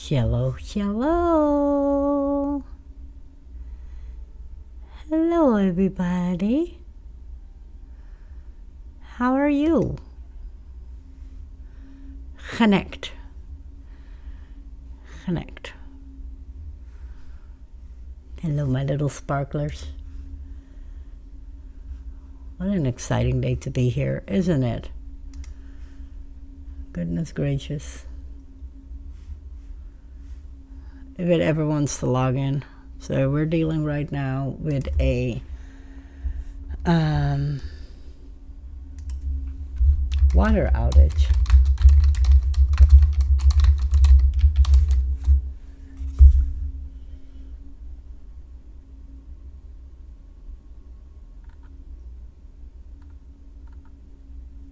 Hello, hello. Hello, everybody. How are you? Connect. Hello, my little sparklers. What an exciting day to be here, isn't it? Goodness gracious. If it ever wants to log in. So we're dealing right now with a water outage.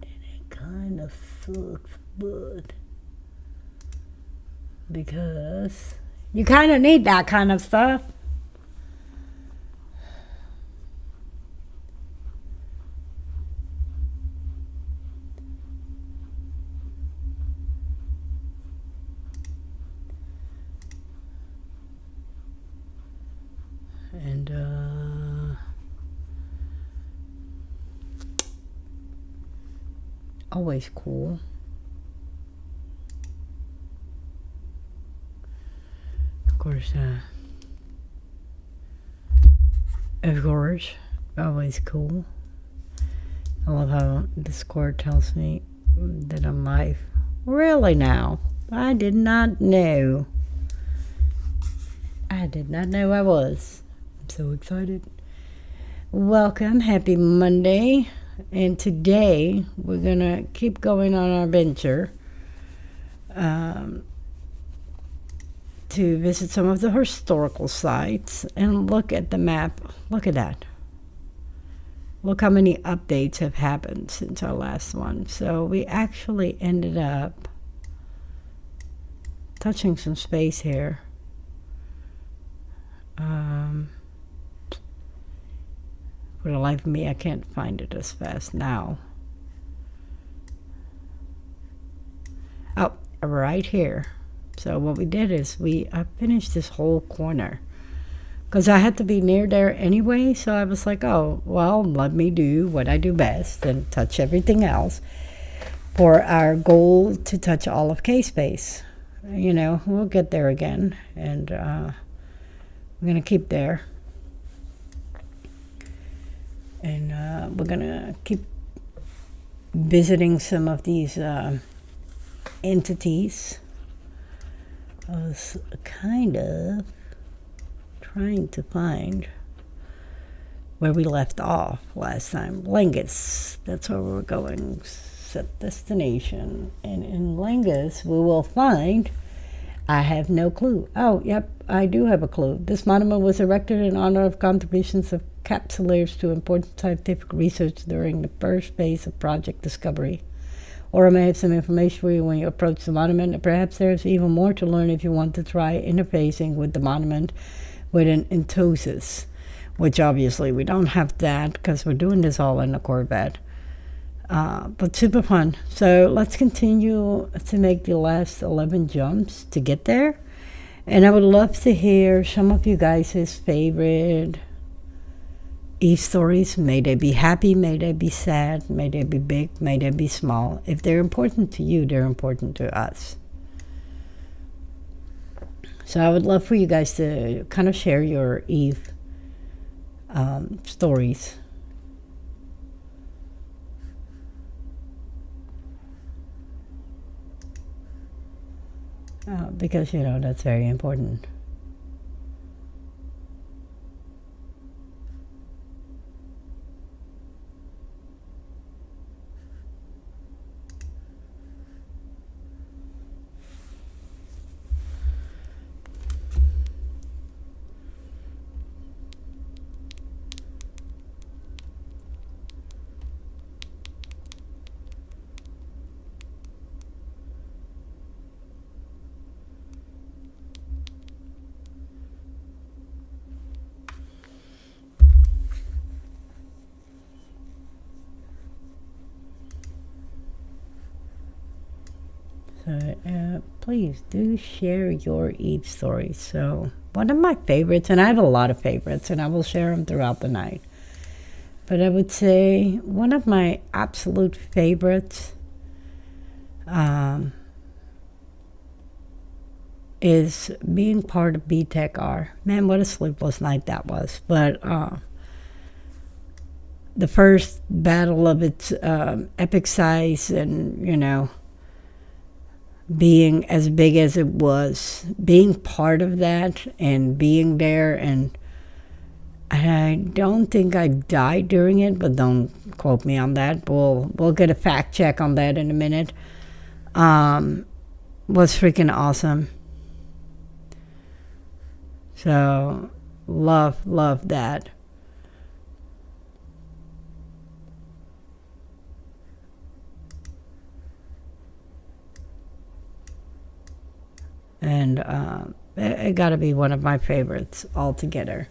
And it kind of sucks, but because you kind of need that kind of stuff. And always cool. Of course, always cool. I love how Discord tells me that I'm live. Really now? I did not know. I did not know I was. I'm so excited. Welcome. Happy Monday. And today we're going to keep going on our venture to visit some of the historical sites and look at the map. Look at that. Look how many updates have happened since our last one. So we actually ended up touching some space here. For the life of me, I can't find it as fast now. Oh, right here. So what we did is we finished this whole corner because I had to be near there anyway. So I was like, oh, well, let me do what I do best and touch everything else for our goal to touch all of K-Space. You know, we'll get there again, and we're going to keep there. And we're going to keep visiting some of these entities. I was kind of trying to find where we left off last time. Langus, that's where we're going. Set destination. And in Langus, we will find, I have no clue. Oh, yep, I do have a clue. This monument was erected in honor of contributions of capsuleers to important scientific research during the first phase of Project Discovery. Or I may have some information for you when you approach the monument, and perhaps there's even more to learn if you want to try interfacing with the monument with an Entosis, which obviously we don't have that because we're doing this all in the Corvette. But super fun. So let's continue to make the last 11 jumps to get there. And I would love to hear some of you guys' favorite Eve stories. May they be happy, may they be sad, may they be big, may they be small. If they're important to you, they're important to us. So I would love for you guys to kind of share your Eve stories. Because, you know, that's very important. Please do share your Eve stories. So one of my favorites, and I have a lot of favorites, and I will share them throughout the night. But I would say one of my absolute favorites is being part of BTEC-R. Man, what a sleepless night that was. But the first battle of its epic size, and, you know, being as big as it was, being part of that and being there, and I don't think I died during it, but don't quote me on that. We'll get a fact check on that in a minute. Was freaking awesome. So love that. And it got to be one of my favorites altogether.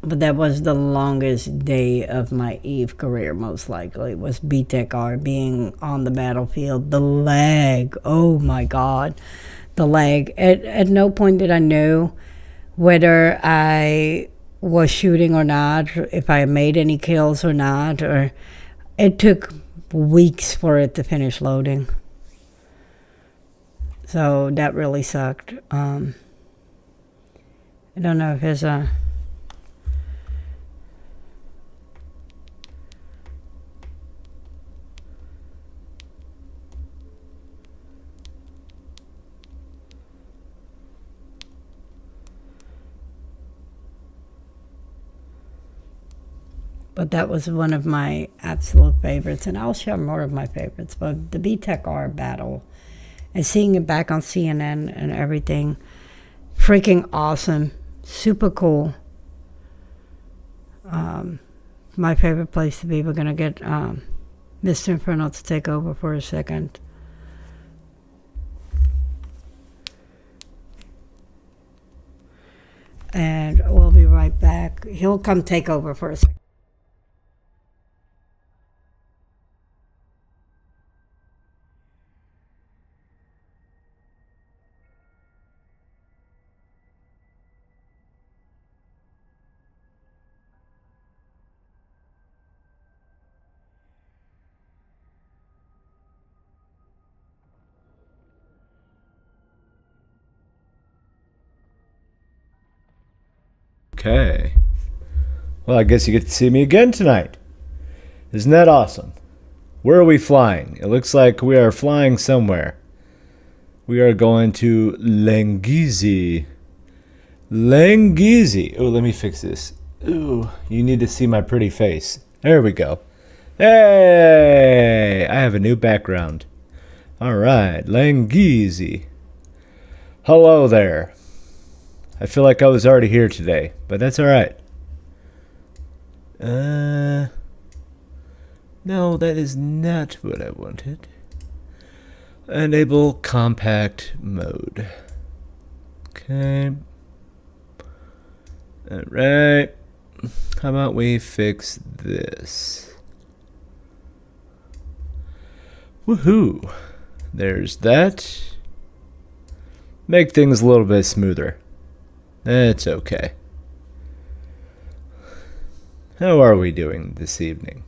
But that was the longest day of my Eve career, most likely, was BTEC-R, being on the battlefield. The lag, oh my God, the lag. At no point did I know whether I was shooting or not, if I made any kills or not, or it took weeks for it to finish loading. So that really sucked. I don't know if there's a... But that was one of my absolute favorites, and I'll share more of my favorites. But the BTEC-R battle, and seeing it back on CNN and everything, freaking awesome, super cool. My favorite place to be. We're gonna get Mr. Inferno to take over for a second. And we'll be right back. He'll come take over for a second. Okay. Well, I guess you get to see me again tonight. Isn't that awesome? Where are we flying? It looks like we are flying somewhere. We are going to Langizi. Langizi. Oh, let me fix this. Ooh, you need to see my pretty face. There we go. Hey, I have a new background. All right, Langizi. Hello there. I feel like I was already here today, but that's all right. No, that is not what I wanted. Enable compact mode. Okay. All right. How about we fix this? Woohoo. There's that. Make things a little bit smoother. It's okay. How are we doing this evening?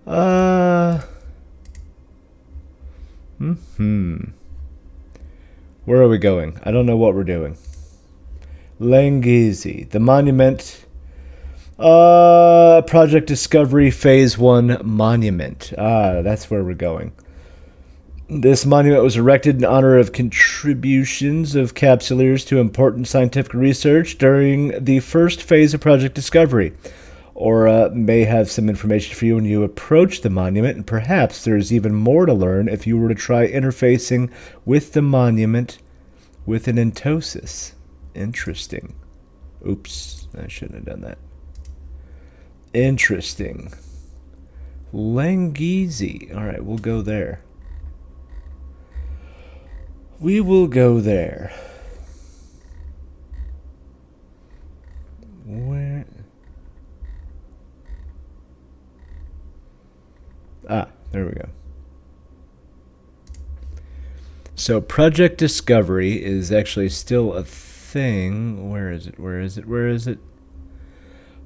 Where are we going? I don't know what we're doing. Langizi, the monument. Project Discovery Phase 1 monument. That's where we're going. This monument was erected in honor of contributions of capsuleers to important scientific research during the first phase of Project Discovery. Aura may have some information for you when you approach the monument, and perhaps there's even more to learn if you were to try interfacing with the monument with an entosis. Interesting. Oops, I shouldn't have done that. Interesting. Langizi. All right, we'll go there. We will go there. Where? There we go. So Project Discovery is actually still a thing. Where is it? Where is it? Where is it?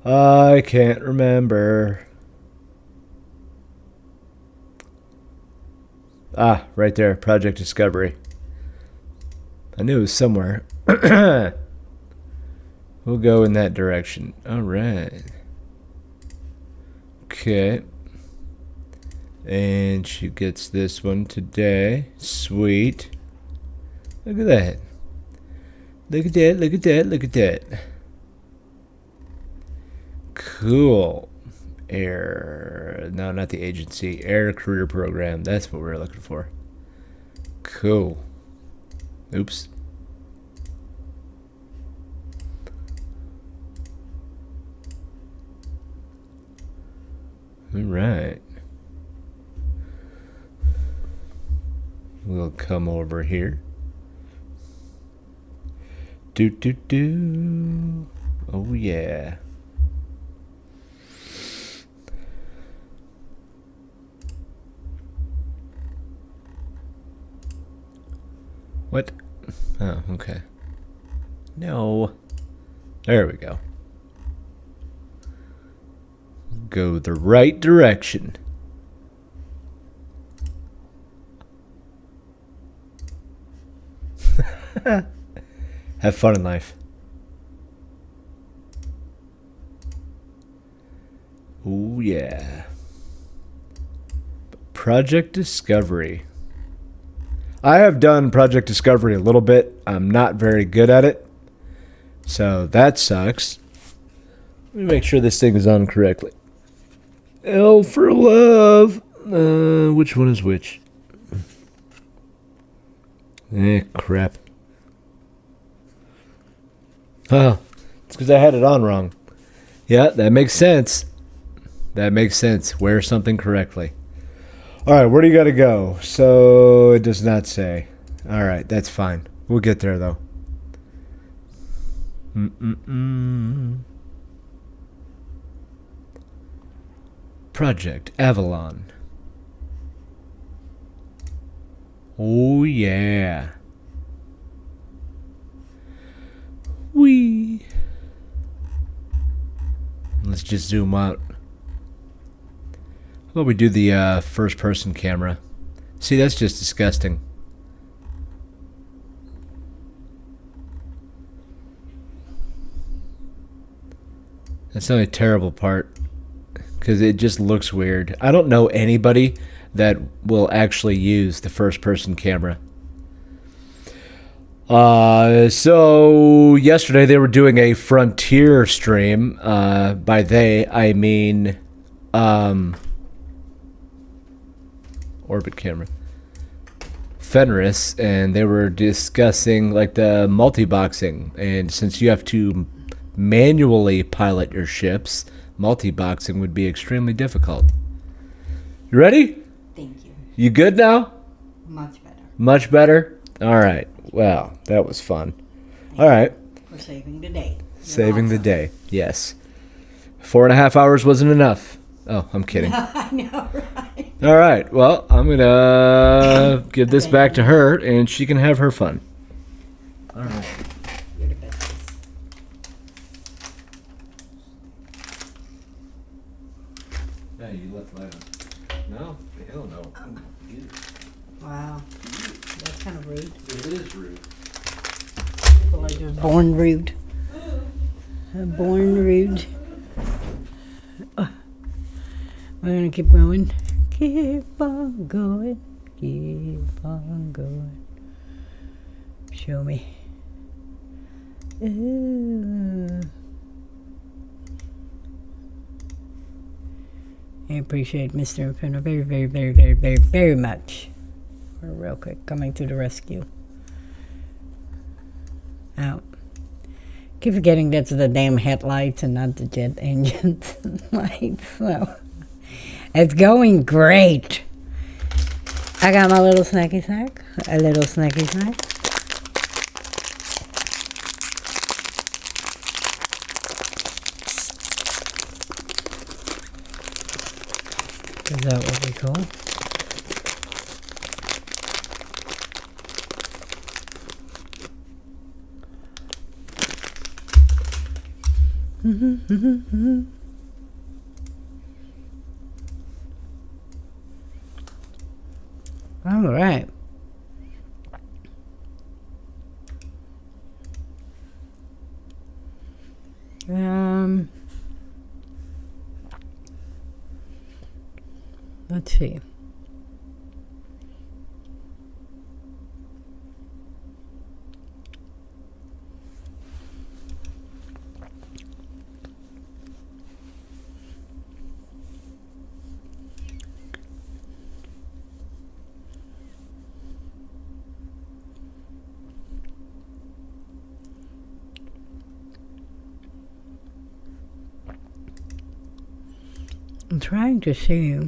I can't remember. Ah, right there. Project Discovery. I knew it was somewhere. We'll go in that direction. All right. Okay. And she gets this one today. Sweet. Look at that. Look at that, look at that, look at that. Cool. Air. No, not the agency. Air Career Program. That's what we're looking for. Cool. Oops. All right. We'll come over here. Do do do. Oh yeah. What? Oh, okay. No. There we go. Go the right direction. Have fun in life. Oh yeah. Project Discovery. I have done Project Discovery a little bit. I'm not very good at it. So that sucks. Let me make sure this thing is on correctly. L for love. Which one is which? Crap. Oh, it's because I had it on wrong. Yeah, that makes sense. That makes sense. Wear something correctly. All right, where do you got to go? So it does not say. All right, that's fine. We'll get there, though. Project Avalon. Oh, yeah. Whee. Let's just zoom out. How about we do the first-person camera? See, that's just disgusting. That's the only terrible part, because it just looks weird. I don't know anybody that will actually use the first-person camera. So yesterday they were doing a Frontier stream. By they, I mean Orbit camera. Fenris, and they were discussing like the multi-boxing, and since you have to manually pilot your ships, multi-boxing would be extremely difficult. You ready? Thank you. You good now? Much better. Much better? All right. Well, that was fun. All right. For saving the day. Saving the day. Yes. 4.5 hours wasn't enough. Oh, I'm kidding. I know, right? All right. Well, I'm going to give this back to her, and she can have her fun. All right. You're the best. Yeah, you left light on. No? Hell no. Wow. That's kind of rude. It is rude. People are just born rude. Born rude. We're going to keep going. Keep on going. Keep on going. Show me. Ooh. I appreciate Mr. Inferno very, very, very, very, very, very much. We're real quick coming to the rescue. Out. Keep forgetting that's the damn headlights and not the jet engines lights. So it's going great. I got my little snacky snack. A little snacky snack. Is that what we call? All right. Let's see. I'm trying to see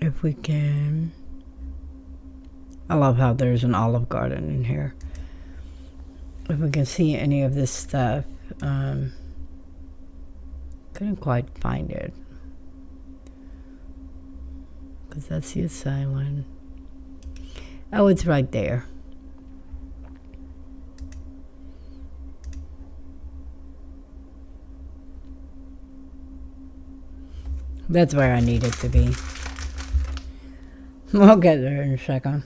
if we can. I love how there's an Olive Garden in here. If we can see any of this stuff. Couldn't quite find it. Because that's the asylum. Oh, it's right there. That's where I need it to be. We'll get there in a second.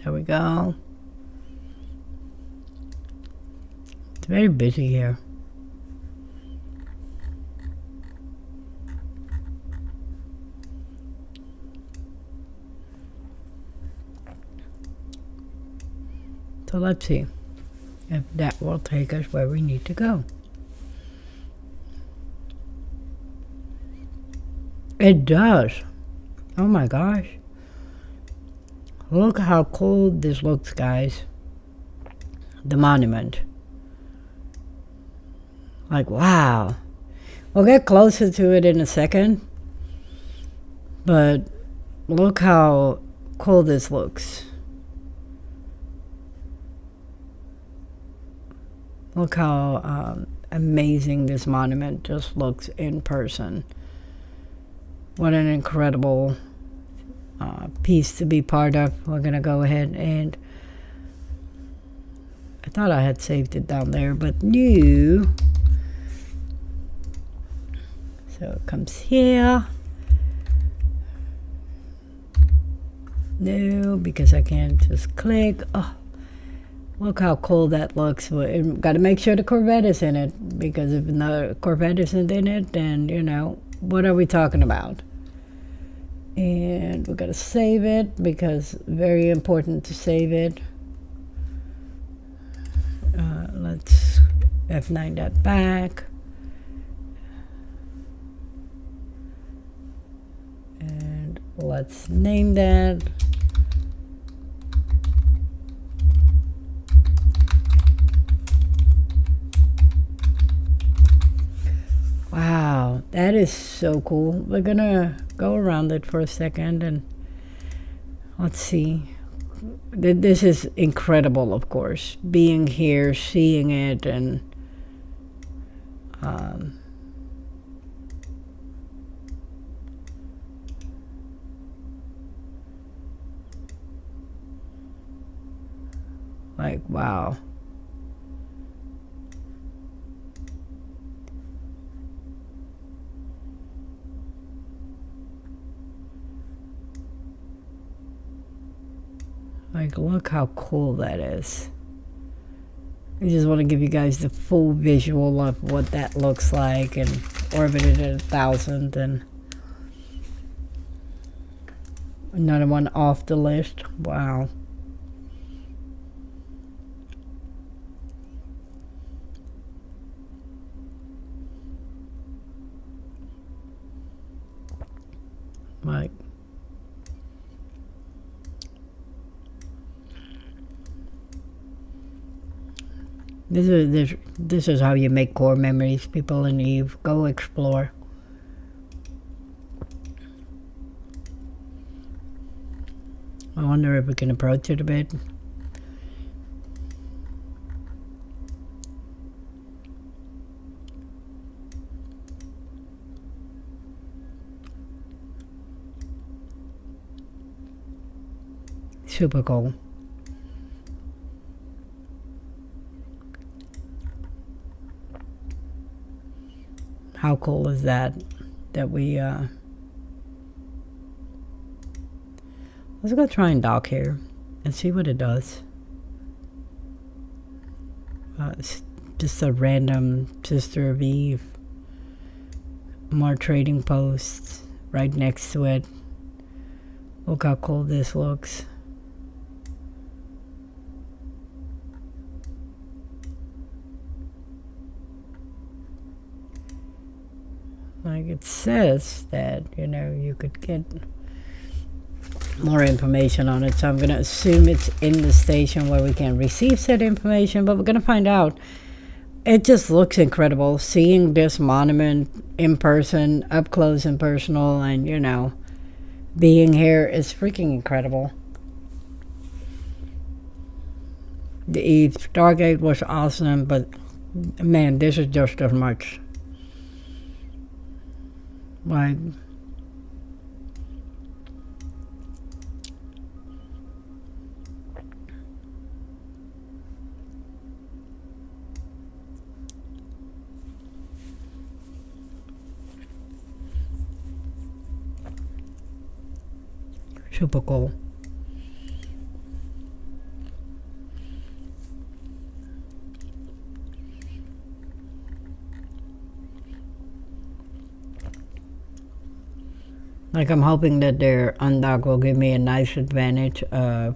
There we go. It's very busy here. So let's see if that will take us where we need to go. It does. Oh my gosh. Look how cool this looks, guys. The monument. Like, wow. We'll get closer to it in a second. But look how cool this looks. Look how amazing this monument just looks in person. What an incredible piece to be part of. We're gonna go ahead and I thought I had saved it down there, but no. So it comes here. No, because I can't just click. Oh, look how cool that looks. Got to make sure the Corvette is in it, because if the Corvette isn't in it, then, you know, what are we talking about? And we're going to save it, because very important to save it. Let's F9 that back. And let's name that. Wow, that is so cool. We're gonna go around it for a second and let's see. This is incredible, of course. Being here, seeing it, and like, wow. Like, look how cool that is. I just want to give you guys the full visual of what that looks like, and orbited at 1,000, and another one off the list. Wow. Like, This is how you make core memories, people in Eve. Go explore. I wonder if we can approach it a bit. Super cool. How cool is that? That we, let's go try and dock here and see what it does. It's just a random Sister of Eve. More trading posts right next to it. Look how cool this looks. Like it says that, you could get more information on it. So I'm going to assume it's in the station where we can receive said information, but we're going to find out. It just looks incredible. Seeing this monument in person, up close and personal, and, being here is freaking incredible. The Eve Stargate was awesome, but man, this is just as much. Like, super cool. Like, I'm hoping that their undock will give me a nice advantage of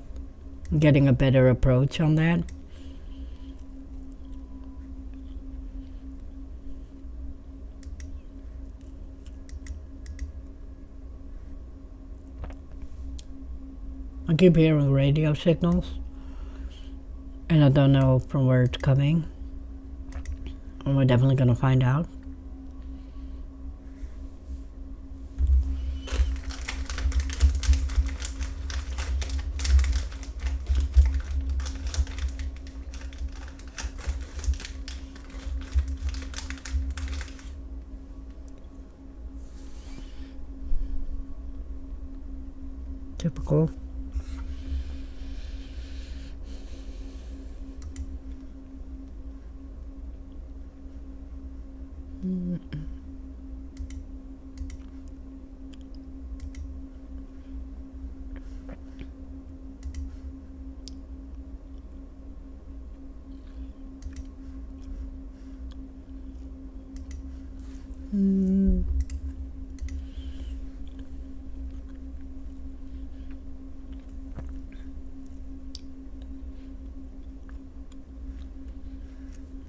getting a better approach on that. I keep hearing radio signals, and I don't know from where it's coming. And we're definitely going to find out. Typical.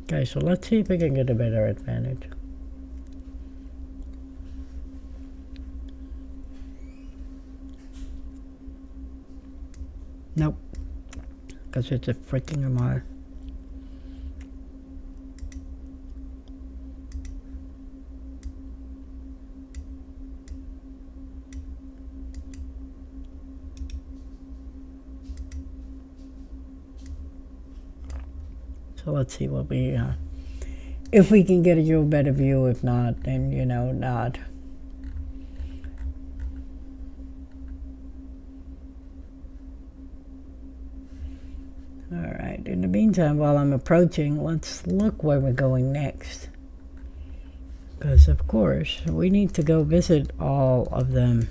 Okay, so let's see if we can get a better advantage. Nope. Because it's a freaking MR. So let's see what we, if we can get a better view. If not, then, not. Alright, in the meantime, while I'm approaching, let's look where we're going next. Because, of course, we need to go visit all of them.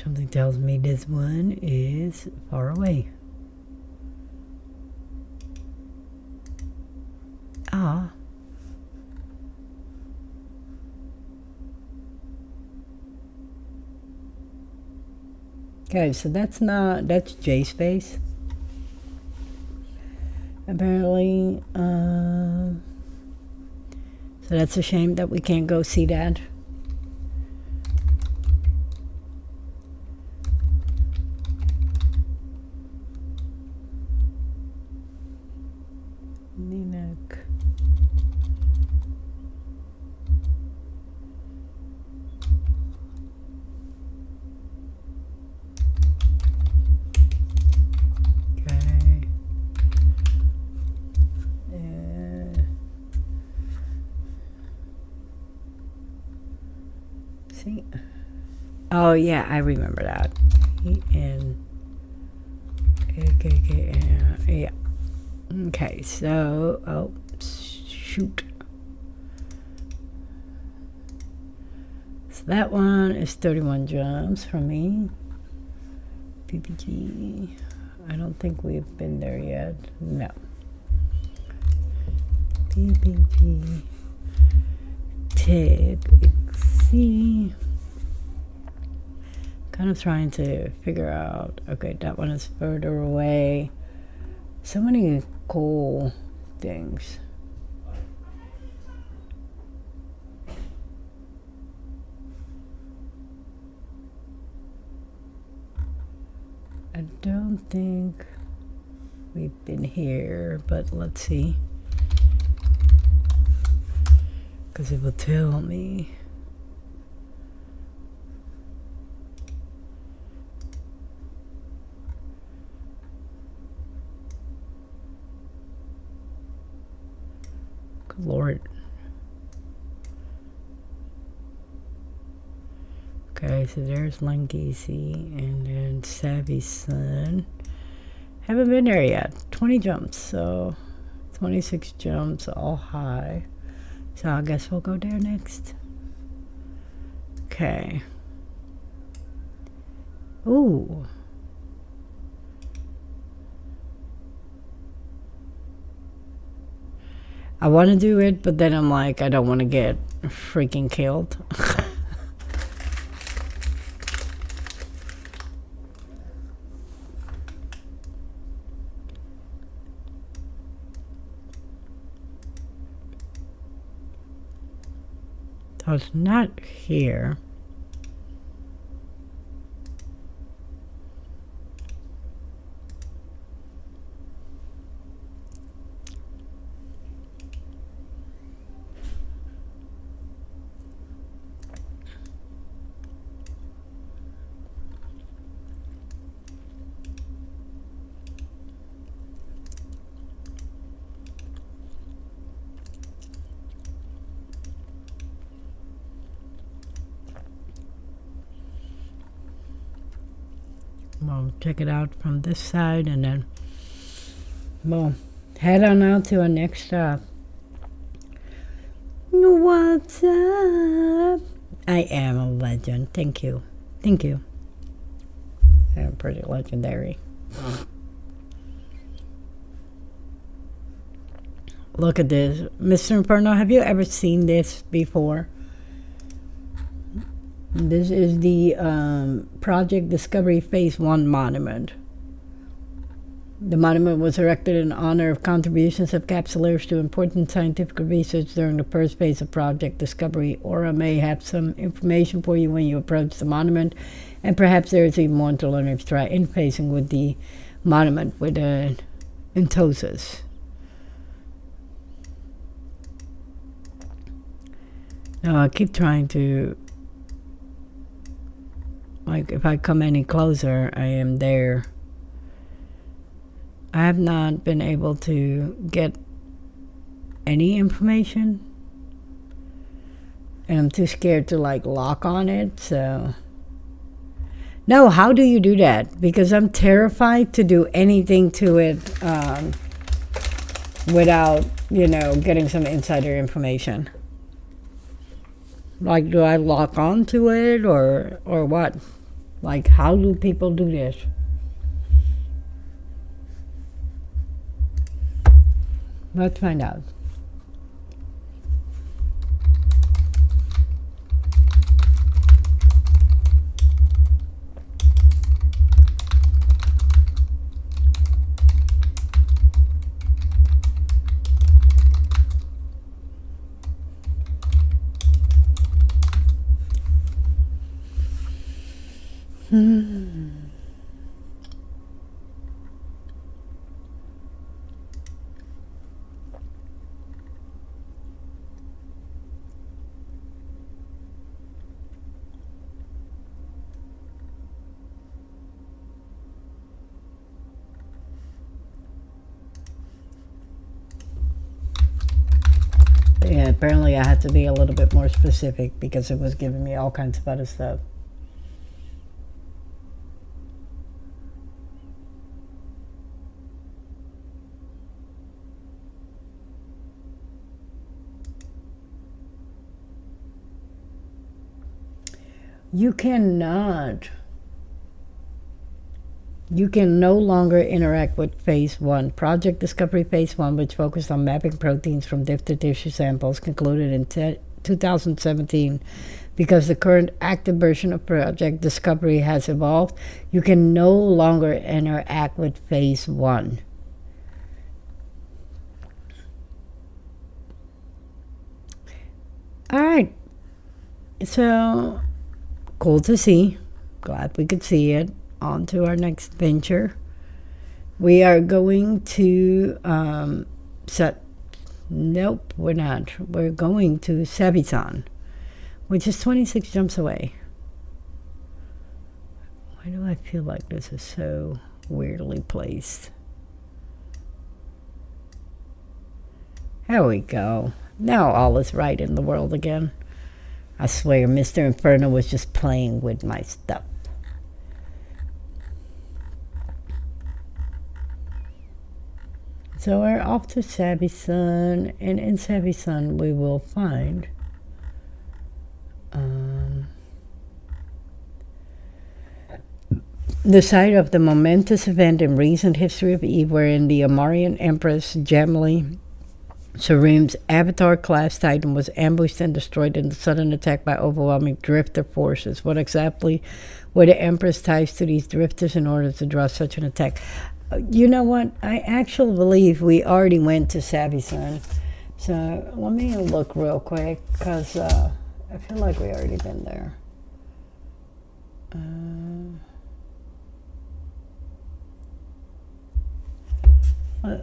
Something tells me this one is far away. Ah. Okay, so that's Jay's face. Apparently, so that's a shame that we can't go see that. Oh yeah, I remember that. Yeah. Okay, so shoot. So that one is 31 jumps from me. PPG. I don't think we've been there yet. No. PPG. Tip. C. Kind of trying to figure out. Okay, that one is further away. So many cool things. I don't think we've been here, but let's see. Because it will tell me. Good Lord. Okay, so there's Langisi and then Savvy Sun. Haven't been there yet. 20 jumps, so 26 jumps, all high. So I guess we'll go there next. Okay. Ooh. I want to do it, but then I'm like, I don't want to get freaking killed. So it's not here. We'll check it out from this side and then we'll head on out to our next stop. What's up? I am a legend. Thank you. Thank you. I'm pretty legendary. Look at this. Mr. Inferno, have you ever seen this before? This is the Project Discovery Phase 1 monument. The monument was erected in honor of contributions of capsuleers to important scientific research during the first phase of Project Discovery. Aura may have some information for you when you approach the monument, and perhaps there is even more to learn if you try interfacing with the monument with Entosis. Now I keep trying to, like, if I come any closer, I am there. I have not been able to get any information. And I'm too scared to, like, lock on it, so. No, how do you do that? Because I'm terrified to do anything to it without, you know, getting some insider information. Like, do I lock on to it or what? Like, how do people do this? Let's find out. Yeah, apparently I had to be a little bit more specific because it was giving me all kinds of other stuff. You can no longer interact with Phase 1. Project Discovery Phase 1, which focused on mapping proteins from different tissue samples, concluded in 2017. Because the current active version of Project Discovery has evolved, you can no longer interact with Phase 1. All right. So, cool to see. Glad we could see it. On to our next venture. We are going to nope, we're not. We're going to Savisan, which is 26 jumps away. Why do I feel like this is so weirdly placed? There we go. Now all is right in the world again. I swear, Mr. Inferno was just playing with my stuff. So we're off to Savisan, and in Savisan we will find the site of the momentous event in recent history of Eve wherein the Amarian Empress Jamali Sarim's Avatar-class Titan was ambushed and destroyed in the sudden attack by overwhelming drifter forces. What exactly were the Empress ties to these drifters in order to draw such an attack? You know what? I actually believe we already went to Savisan. So let me look real quick, because I feel like we already been there.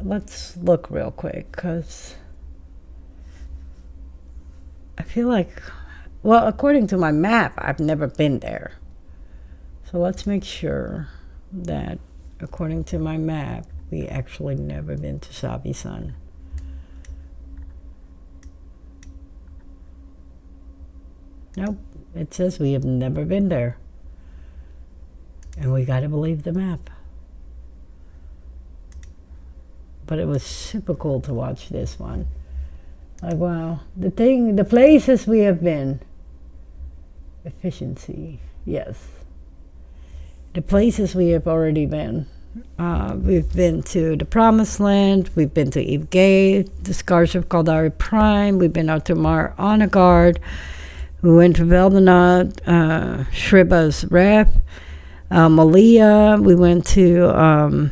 Let's look real quick, because I feel like, well, according to my map, I've never been there. So let's make sure that, according to my map, we actually never been to Savisan. Nope, it says we have never been there. And we gotta believe the map. But it was super cool to watch this one. Like, wow, the places we have been. Efficiency, yes. The places we have already been. We've been to the Promised Land. We've been to Eve Gate, the Scars of Kaldari Prime. We've been out to Mar Onagard. We went to Veldenot, Shriba's Ref, Malia. We went to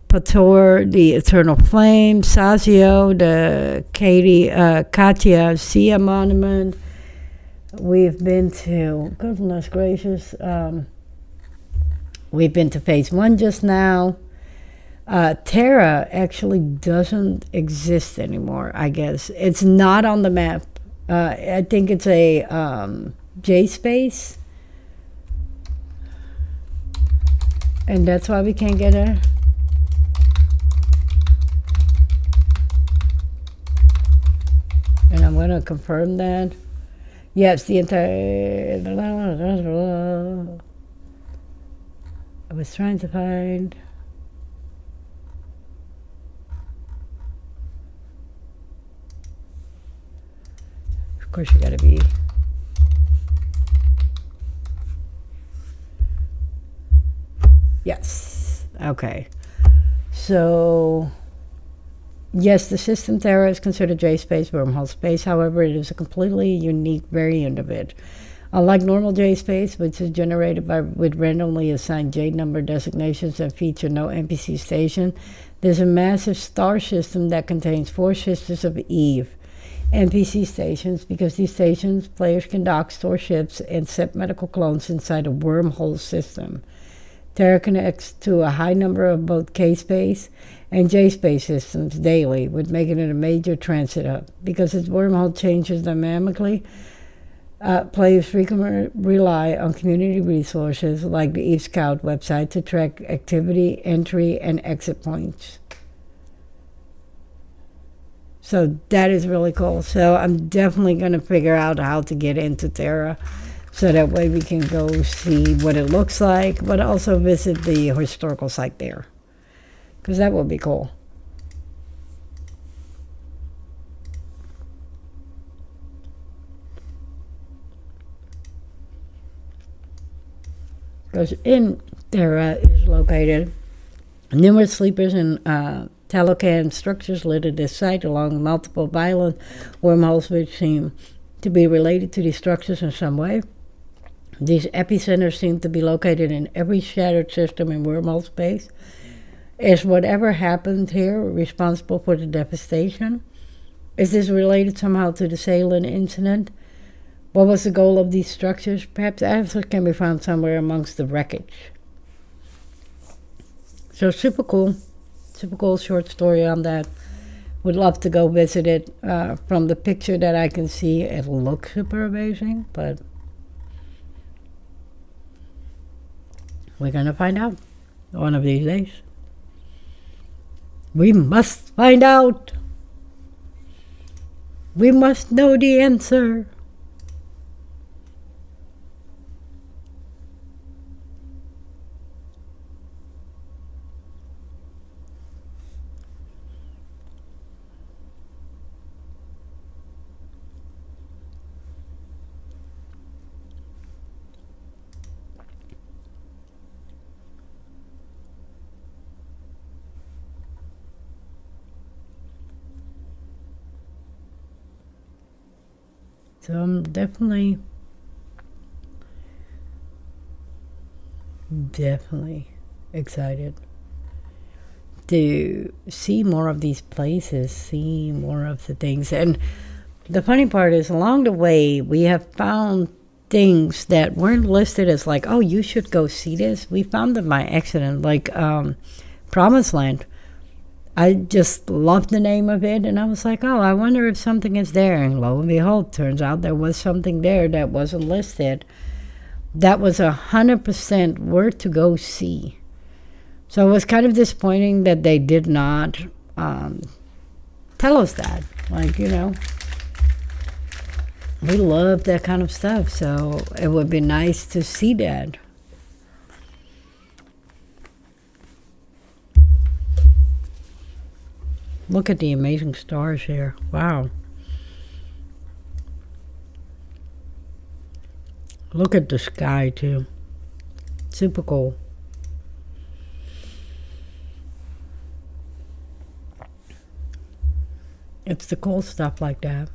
Pator, the Eternal Flame, Sazio, the Katia Sia Monument. We've been to, goodness gracious, we've been to Phase 1 just now. Terra actually doesn't exist anymore, I guess. It's not on the map. I think it's a J-space. And that's why we can't get her. And I'm going to confirm that. Yes, the entire... I was trying to find... Of course, you gotta be... Yes. Okay. So... Yes, the system Terra is considered J-space wormhole space. However, it is a completely unique variant of it. Unlike normal J-space, which is generated with randomly assigned J-number designations and feature no NPC station, there's a massive star system that contains 4 Sisters of Eve NPC stations. Because these stations, players can dock, store ships, and set medical clones inside a wormhole system. Terra connects to a high number of both K-space and J-space systems daily, with making it a major transit hub. Because its wormhole changes dynamically, players frequently rely on community resources like the Eve Scout website to track activity, entry, and exit points. So that is really cool. So I'm definitely going to figure out how to get into Terra, so that way we can go see what it looks like, but also visit the historical site there, because that would be cool. because in Terra is located numerous sleepers and Talocan structures littered this site along multiple violent wormholes which seem to be related to these structures in some way. These epicenters seem to be located in every shattered system in wormhole space. Is whatever happened here responsible for the devastation? Is this related somehow to the Salem incident? What was the goal of these structures? Perhaps answers can be found somewhere amongst the wreckage. So super cool short story on that. Would love to go visit it. From the picture that I can see, it looks super amazing, but we're gonna find out one of these days. We must find out. We must know the answer. So I'm definitely excited to see more of these places, see more of the things. And the funny part is, along the way, we have found things that weren't listed as like, oh, you should go see this. We found them by accident, like Promised Land. I just loved the name of it, and I was like, oh, I wonder if something is there. And lo and behold, turns out there was something there that wasn't listed. That was 100% worth to go see. So it was kind of disappointing that they did not tell us that. Like, you know, we love that kind of stuff, so it would be nice to see that. Look at the amazing stars here. Wow. Look at the sky, too. Super cool. It's the cool stuff like that.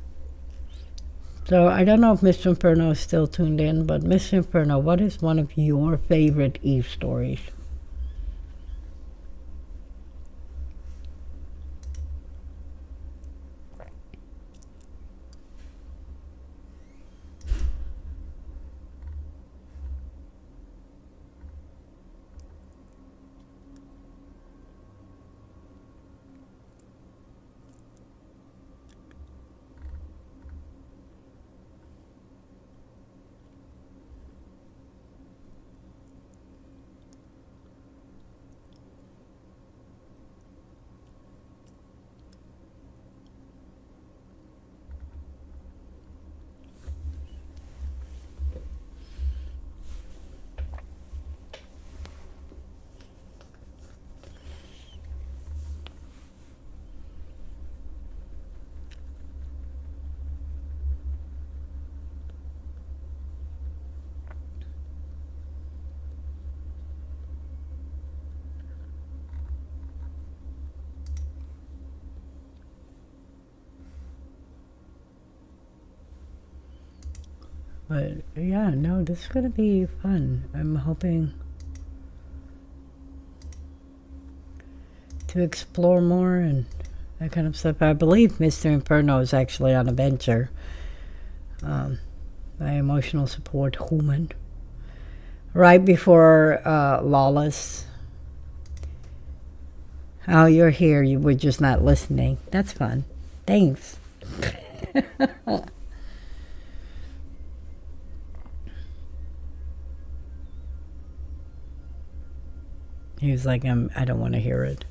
So I don't know if Mr. Inferno is still tuned in, but Mr. Inferno, what is one of your favorite Eve stories? But yeah, no, this is gonna be fun. I'm hoping to explore more and that kind of stuff. I believe Mr. Inferno is actually on a venture. My emotional support human. Right before Lawless. Oh, you're here. You were just not listening. That's fun. Thanks. He was like, I don't want to hear it.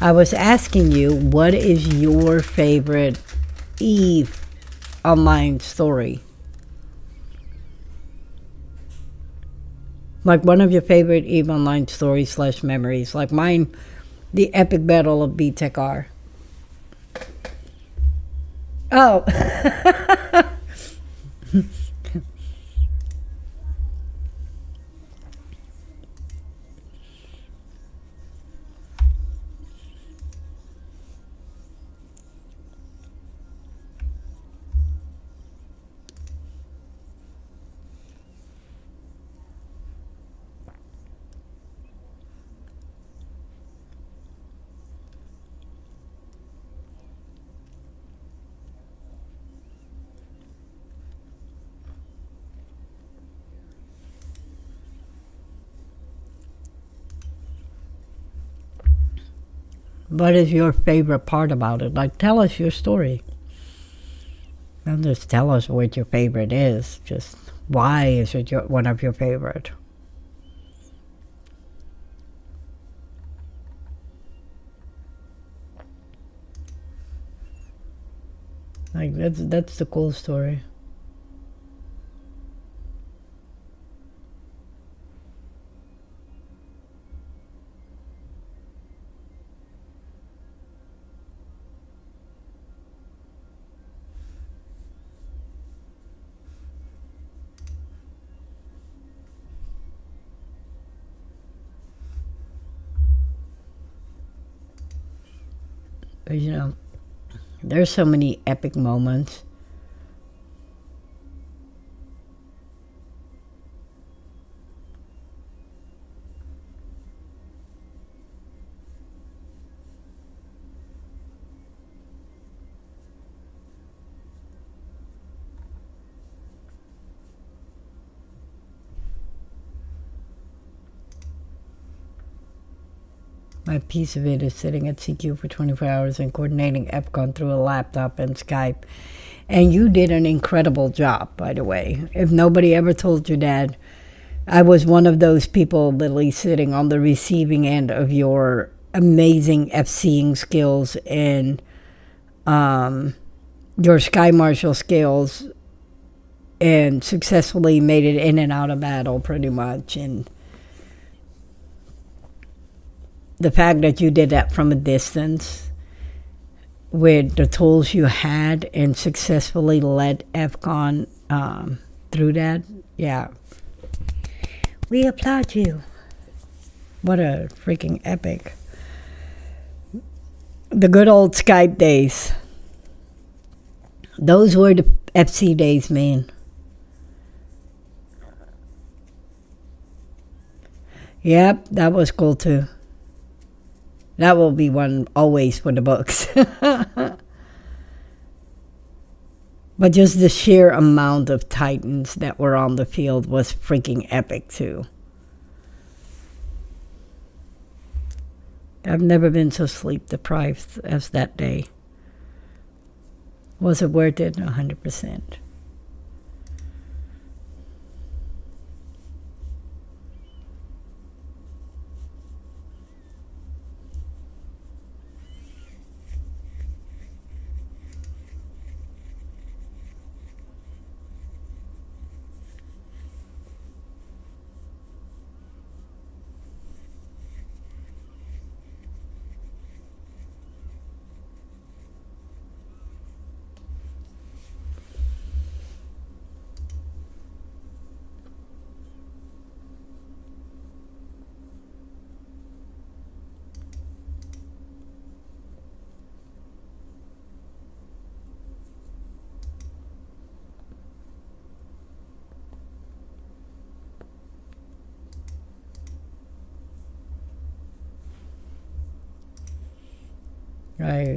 I was asking you, what is your favorite Eve online story? Like one of your favorite Eve online stories / memories. Like mine, the epic battle of BTEC-R. Oh. What is your favorite part about it? Like, tell us your story. Don't just tell us what your favorite is. Just why is it one of your favorite? Like, that's the cool story. You know, there's so many epic moments. My piece of it is sitting at CQ for 24 hours and coordinating EPCON through a laptop and Skype. And you did an incredible job, by the way. If nobody ever told you that, I was one of those people literally sitting on the receiving end of your amazing FCing skills and your Sky Marshal skills, and successfully made it in and out of battle pretty much. And the fact that you did that from a distance with the tools you had and successfully led EFCON through that, yeah. We applaud you. What a freaking epic. The good old Skype days. Those were the FC days, man. Yep, that was cool too. That will be one always for the books. But just the sheer amount of Titans that were on the field was freaking epic too. I've never been so sleep deprived as that day. Was it worth it? 100%.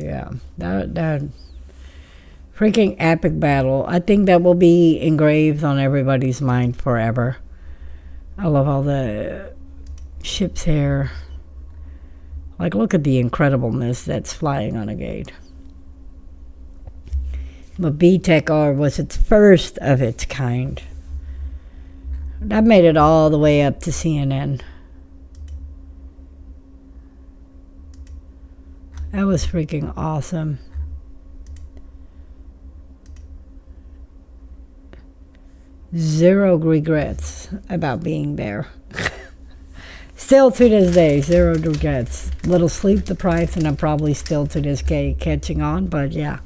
Yeah, that freaking epic battle. I think that will be engraved on everybody's mind forever. I love all the ships here. Like, look at the incredibleness that's flying on a gate. But B-Tech R was its first of its kind. That made it all the way up to CNN. That was freaking awesome. Zero regrets about being there. Still to this day, zero regrets. Little sleep deprived, and I'm probably still to this day catching on, but yeah.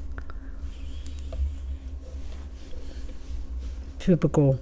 Super cool.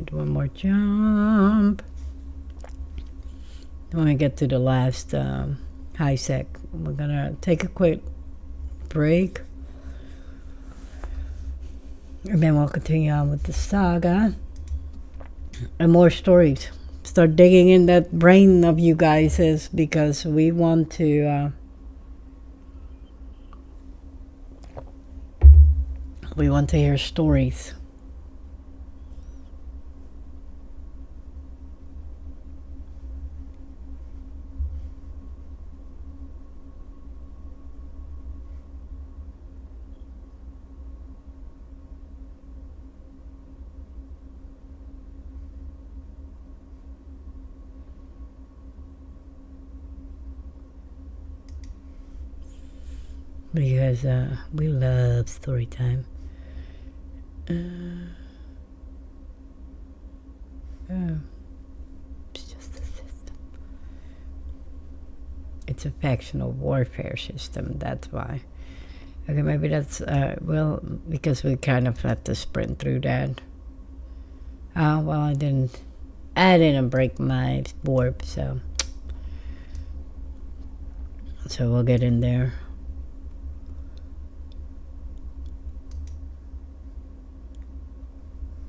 right, one more jump. When we get to the last high sec, we're gonna take a quick break. And then we'll continue on with the saga. And more stories. Start digging in that brain of you guys because we want to hear stories. Because we love story time. It's just a system. It's a factional warfare system, that's why. Okay, maybe that's, well, because we kind of have to sprint through that. Well, I didn't break my warp, so we'll get in there.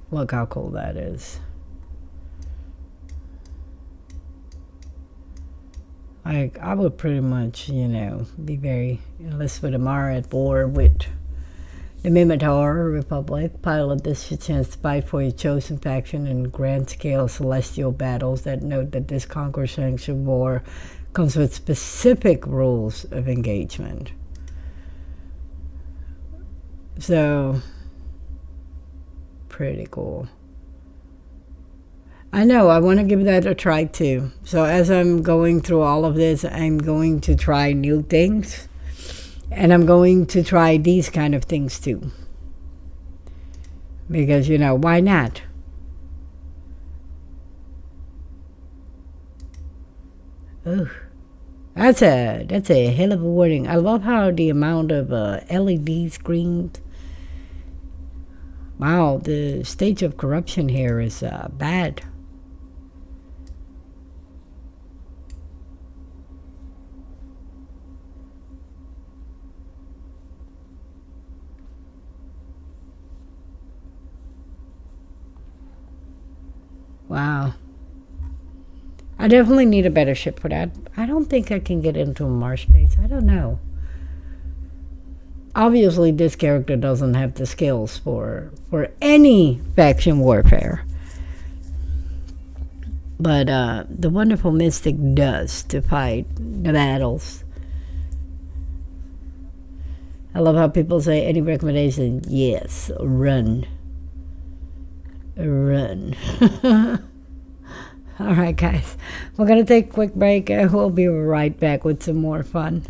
Look how cool that is. I would pretty much, be very, unless with Amara at war with the Minotaur Republic, pilot this chance to fight for your chosen faction in grand-scale celestial battles that note that this Conquer-sanctioned war comes with specific rules of engagement. So, pretty cool. I know, I want to give that a try too. So as I'm going through all of this, I'm going to try new things. And I'm going to try these kind of things too. Because, why not? Ugh. That's a hell of a warning. I love how the amount of LED screens. Wow, the stage of corruption here is bad. Wow. I definitely need a better ship for that. I don't think I can get into a Mars base. I don't know. Obviously, this character doesn't have the skills for any faction warfare. But the wonderful Mystic does to fight the battles. I love how people say, any recommendation? Yes, run. Run. All right, guys. We're going to take a quick break. We'll be right back with some more fun.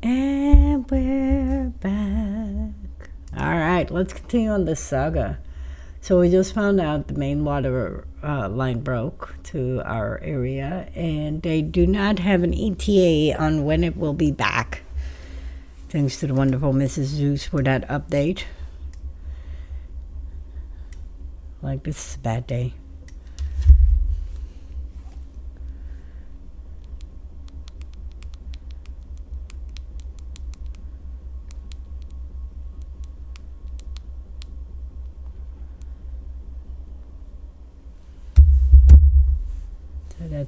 And we're back. Alright, let's continue on this saga. So we just found out the main water line broke to our area, and they do not have an ETA on when it will be back. Thanks to the wonderful Mrs. Zeus for that update. Like, this is a bad day.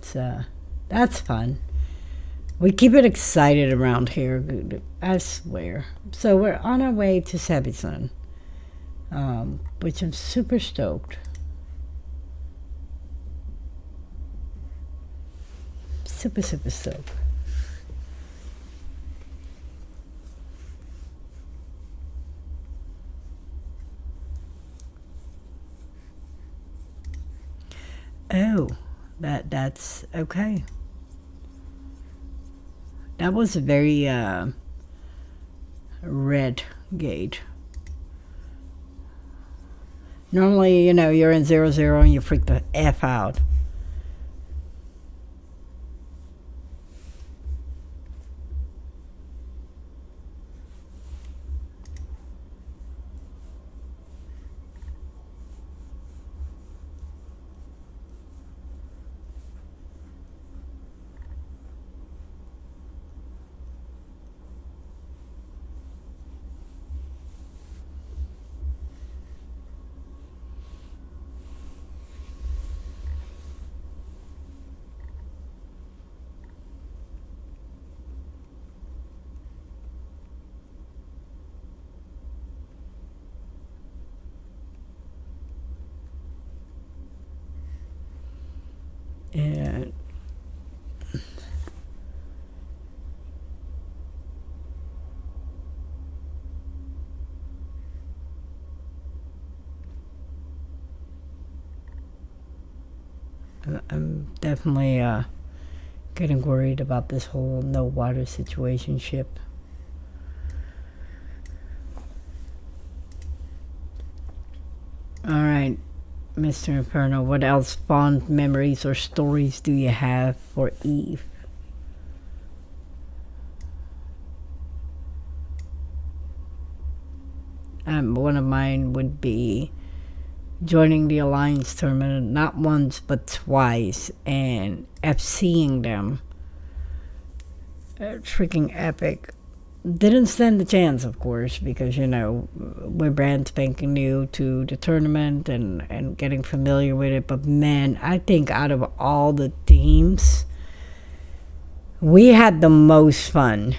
So that's fun. We keep it excited around here, I swear. So we're on our way to Sabison, which I'm super stoked. Super stoked. Oh, that's okay. That was a very red gate. Normally, you're in 0-0 and you freak the F out. And I'm definitely getting worried about this whole no water situation ship. Alright, Mr. Inferno, what else fond memories or stories do you have for Eve? One of mine would be joining the Alliance tournament, not once but twice, and seeing them. Freaking epic. Didn't stand the chance, of course, because we're brand spanking new to the tournament and getting familiar with it. But man, I think out of all the teams, we had the most fun.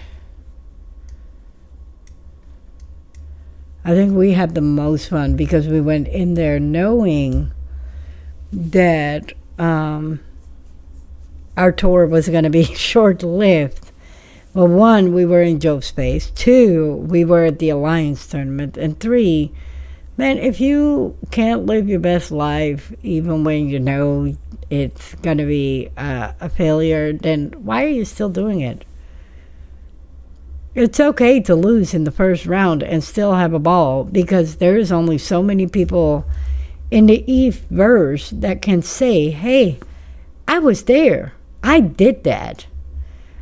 I think we had the most fun because we went in there knowing that our tour was going to be short-lived. Well, 1, we were in Job Space. 2, we were at the Alliance tournament. And 3, man, if you can't live your best life, even when you know it's going to be a failure, then why are you still doing it? It's okay to lose in the first round and still have a ball, because there's only so many people in the Eve-verse that can say, hey, I was there. I did that.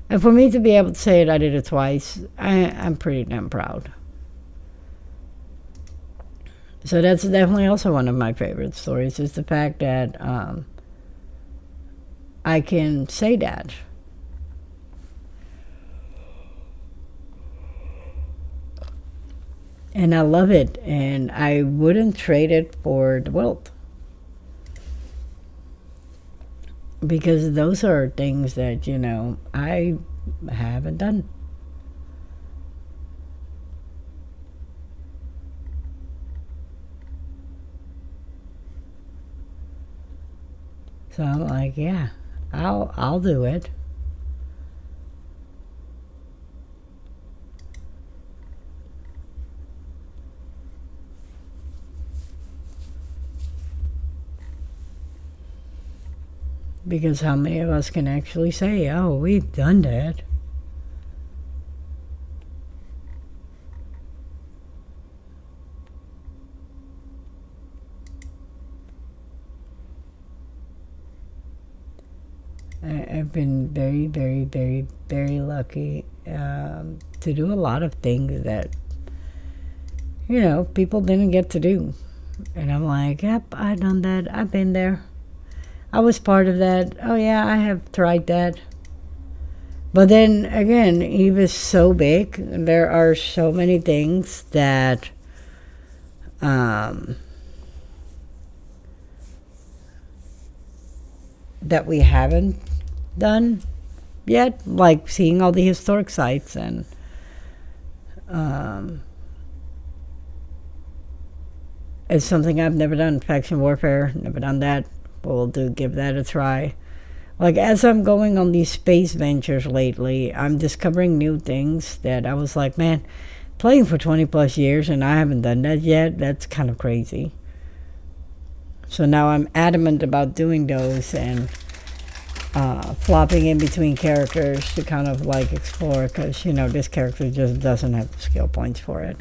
And for me to be able to say it, I did it twice, I'm pretty damn proud. So that's definitely also one of my favorite stories, is the fact that I can say that. And I love it, and I wouldn't trade it for the world. Because those are things that, I haven't done. So I'm like, yeah, I'll do it. Because how many of us can actually say, oh, we've done that? I've been very, very, very, very lucky to do a lot of things that, people didn't get to do. And I'm like, yep, I've done that. I've been there. I was part of that. Oh, yeah, I have tried that. But then again, Eve is so big. There are so many things that that we haven't done yet, like seeing all the historic sites and it's something I've never done. Faction warfare, never done that. We'll give that a try. Like, as I'm going on these space ventures lately, I'm discovering new things that I was like, man, playing for 20 plus years and I haven't done that yet. That's kind of crazy. So now I'm adamant about doing those and flopping in between characters to kind of like explore, because this character just doesn't have the skill points for it.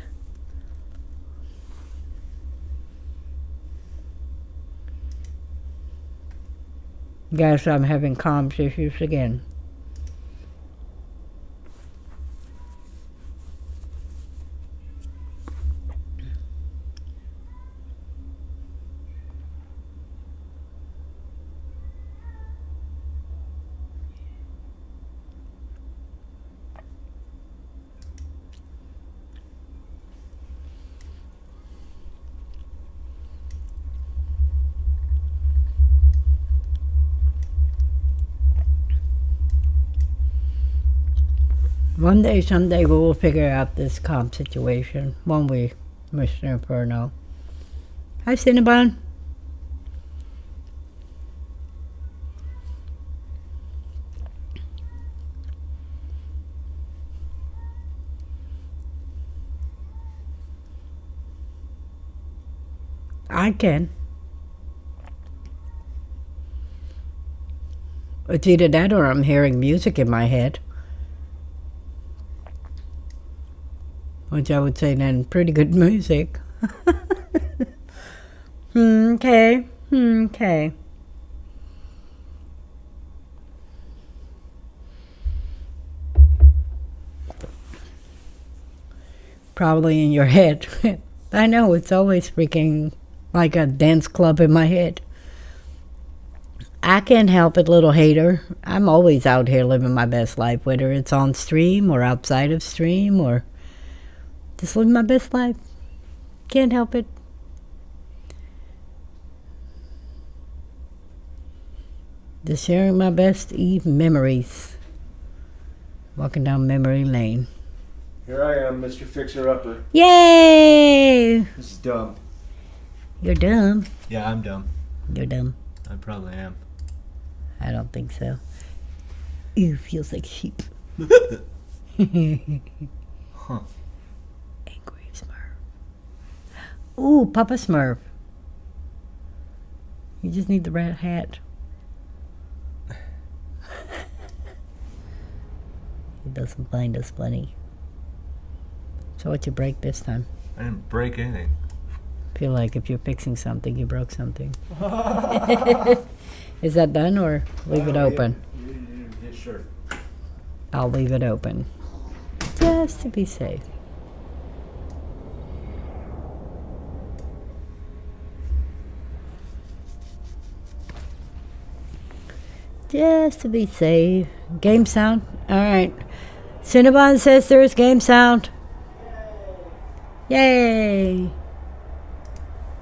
Guys, I'm having comms issues again. One day, someday, we will figure out this comp situation. Won't we, Mr. Inferno? Hi, Cinnabon. I can. It's either that or I'm hearing music in my head. Which I would say then pretty good music. Okay. Okay. Probably in your head. I know, it's always freaking like a dance club in my head. I can't help it, little hater. I'm always out here living my best life, whether it's on stream or outside of stream or just living my best life. Can't help it. Just sharing my best Eve memories. Walking down memory lane. Here I am, Mr. Fixer-Upper. Yay! This is dumb. You're dumb. Yeah, I'm dumb. You're dumb. I probably am. I don't think so. Ew, feels like sheep. Huh. Angry Smurf. Ooh, Papa Smurf. You just need the red hat. He doesn't find us funny. So what'd you break this time? I didn't break anything. Feel like if you're fixing something, you broke something. Is that done or leave it open? Yeah, sure. I'll leave it open. Just to be safe. Just to be safe. Game sound? Alright. Cinnabon says there's game sound. Yay!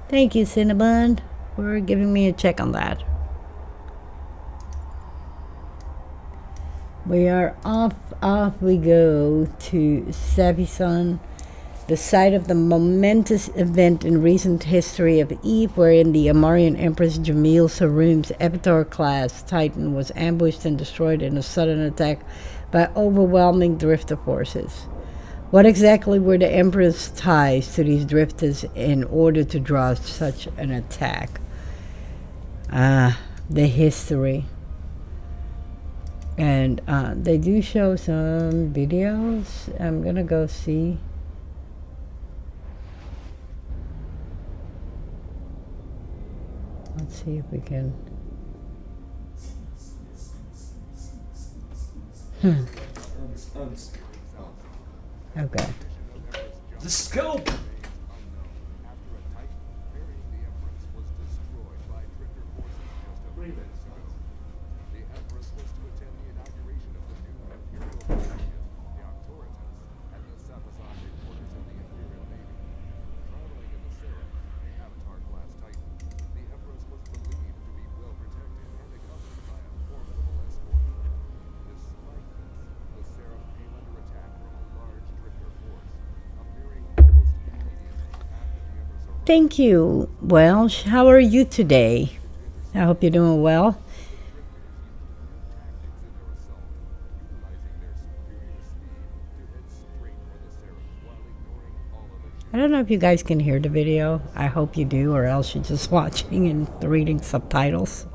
Thank you, Cinnabon, for giving me a check on that. We are off we go to Savison, the site of the momentous event in recent history of Eve, wherein the Amarian Empress Jamil Saroom's Epitor-class Titan was ambushed and destroyed in a sudden attack by overwhelming drifter forces. What exactly were the Emperor's ties to these drifters in order to draw such an attack? The history. And they do show some videos. I'm gonna go see. Let's see if we can. Okay. The scope! Thank you, Welsh. How are you today? I hope you're doing well. I don't know if you guys can hear the video. I hope you do, or else you're just watching and reading subtitles.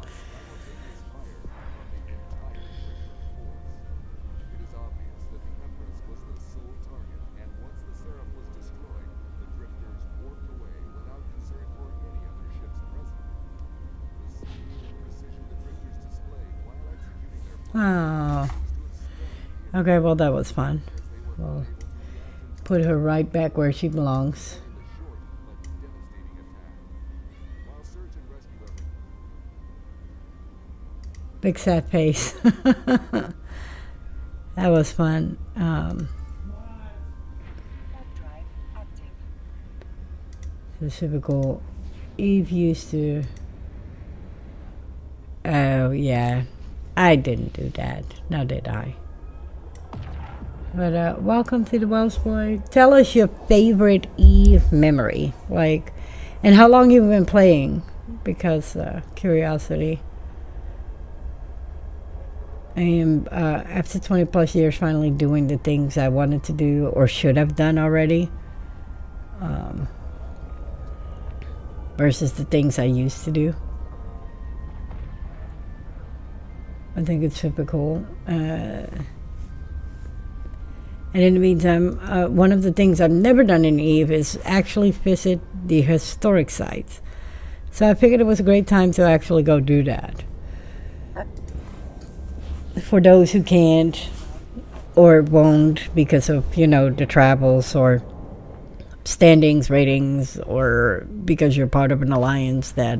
Oh. Okay, well, that was fun. We'll put her right back where she belongs. Big sad face. That was fun. The typical Eve used to. Oh, yeah. I didn't do that. Now did I? But welcome to the Welsh Boy. Tell us your favorite Eve memory. Like, and how long you've been playing. Because curiosity. I am, after 20 plus years, finally doing the things I wanted to do or should have done already. Versus the things I used to do. I think it's super cool. And in the meantime, one of the things I've never done in Eve is actually visit the historic sites. So I figured it was a great time to actually go do that. For those who can't or won't because of, the travels or standings, ratings, or because you're part of an alliance that,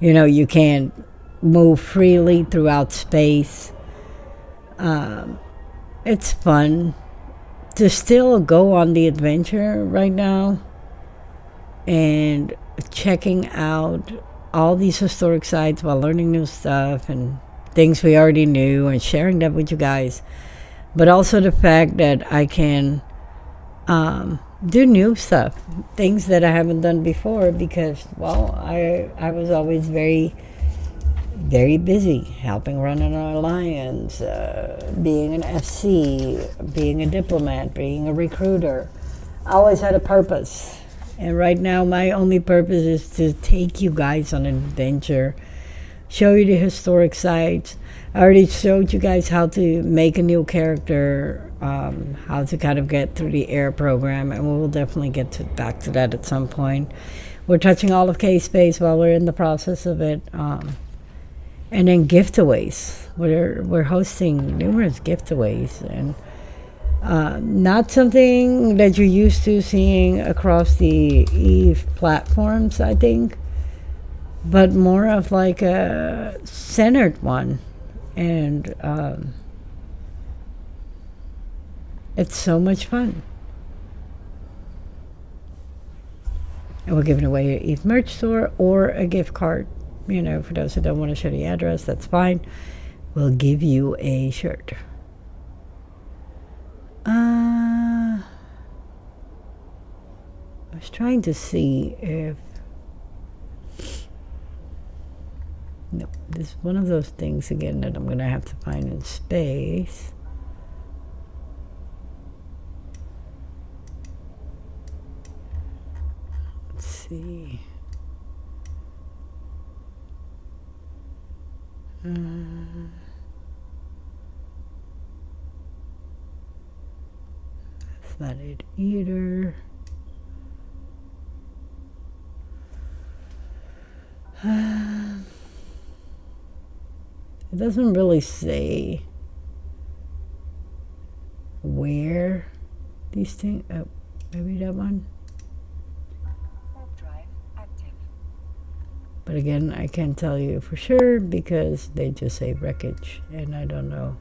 you can't move freely throughout space. It's fun to still go on the adventure right now and checking out all these historic sites while learning new stuff and things we already knew and sharing that with you guys. But also the fact that I can do new stuff, things that I haven't done before because, I was always very, very busy helping run an alliance, being an FC, being a diplomat, being a recruiter. I always had a purpose. And right now my only purpose is to take you guys on an adventure, show you the historic sites. I already showed you guys how to make a new character, how to kind of get through the air program, and we will definitely get back to that at some point. We're touching all of K-Space while we're in the process of it. And then gift-aways. We're hosting numerous gift-aways, and not something that you're used to seeing across the Eve platforms, I think, but more of like a centered one. And it's so much fun. And we're giving away an Eve merch store or a gift card. For those who don't want to share the address, that's fine. We'll give you a shirt. I was trying to see if... No, this is one of those things again that I'm going to have to find in space. Let's see. That's not it either. It doesn't really say where these things. Oh, maybe that one. Drive active. But again, I can't tell you for sure because they just say wreckage, and I don't know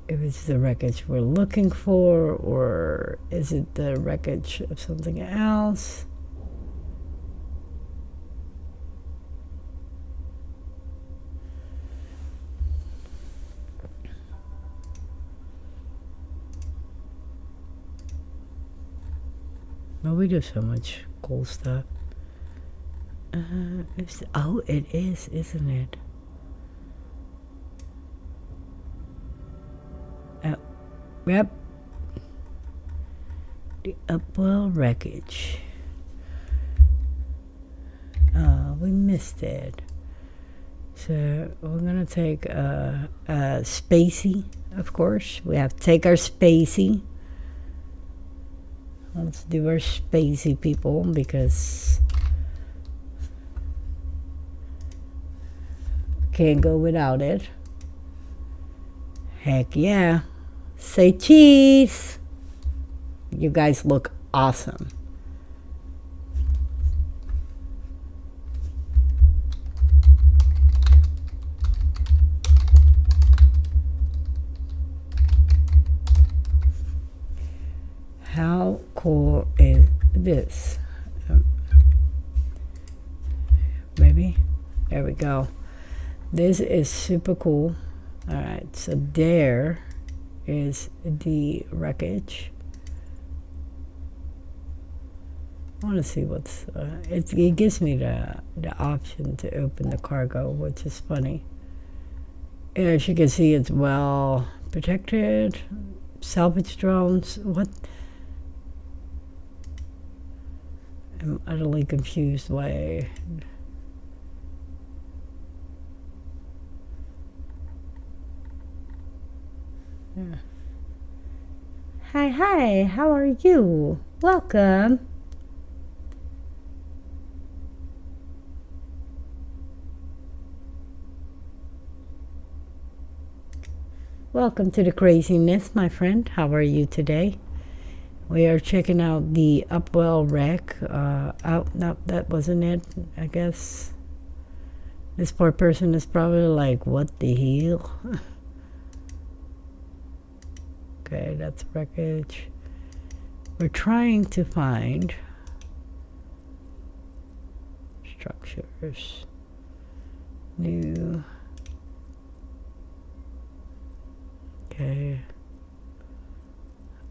if it's the wreckage we're looking for or is it the wreckage of something else. Well, we do so much cool stuff. Oh, it is, isn't it? Oh, yep. The Upwell wreckage. Oh, we missed it. So we're gonna take a spacey, of course. We have to take our spacey. Let's do our spacey, people, because can't go without it. Heck yeah. Say cheese. You guys look awesome. How cool is this? Maybe? There we go. This is super cool. Alright, so there is the wreckage. I want to see what's... it gives me the option to open the cargo, which is funny. As you can see, it's well protected. Salvage drones. What? I'm utterly confused why... Yeah. Hi, how are you? Welcome. Welcome to the craziness, my friend. How are you today? We are checking out the Upwell wreck. Oh, no, that wasn't it, I guess. This poor person is probably like, what the hell? Okay, that's wreckage. We're trying to find structures. New. Okay.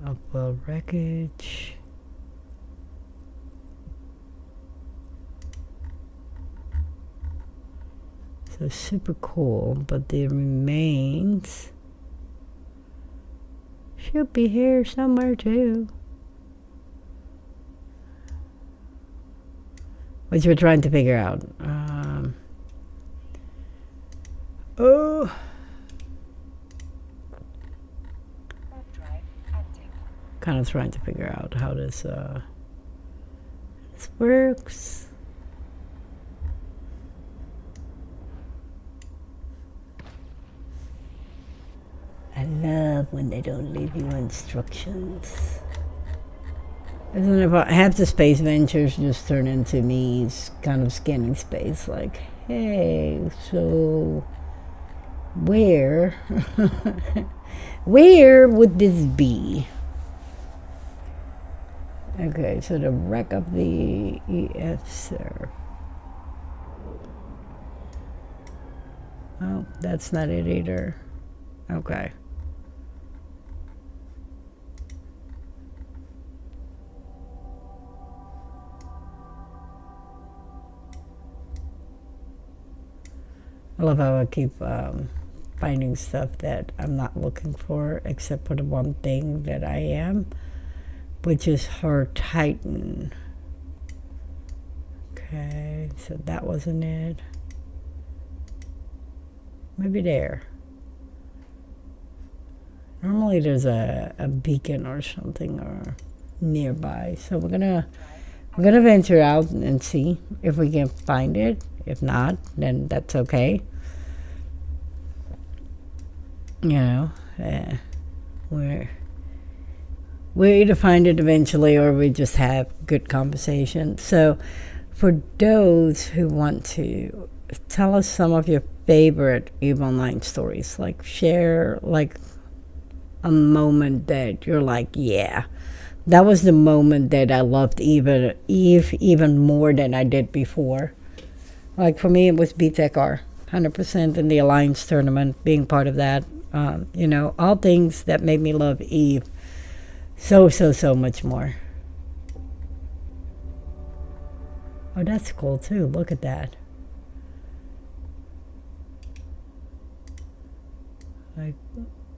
Upwell wreckage. So super cool, but the remains should be here somewhere too. Which we're trying to figure out. Oh. Kind of trying to figure out how this works. I love when they don't leave you instructions. Isn't it about half the space ventures just turn into me kind of scanning space like, hey, so where where would this be? Okay, so the wreck of the EF, sir. Oh, that's not it either. Okay. I love how I keep finding stuff that I'm not looking for, except for the one thing that I am, which is her Titan. Okay, so that wasn't it. Maybe there. Normally there's a beacon or something or nearby. So we're gonna venture out and see if we can find it. If not, then that's okay. You know, we either find it eventually or we just have good conversation. So for those who want to tell us some of your favorite EVE Online stories, like share like a moment that you're like, yeah, that was the moment that I loved Eve even more than I did before. Like for me, it was BTECR, 100% in the Alliance tournament, being part of that. All things that made me love Eve so much more. Oh, that's cool too. Look at that. Like,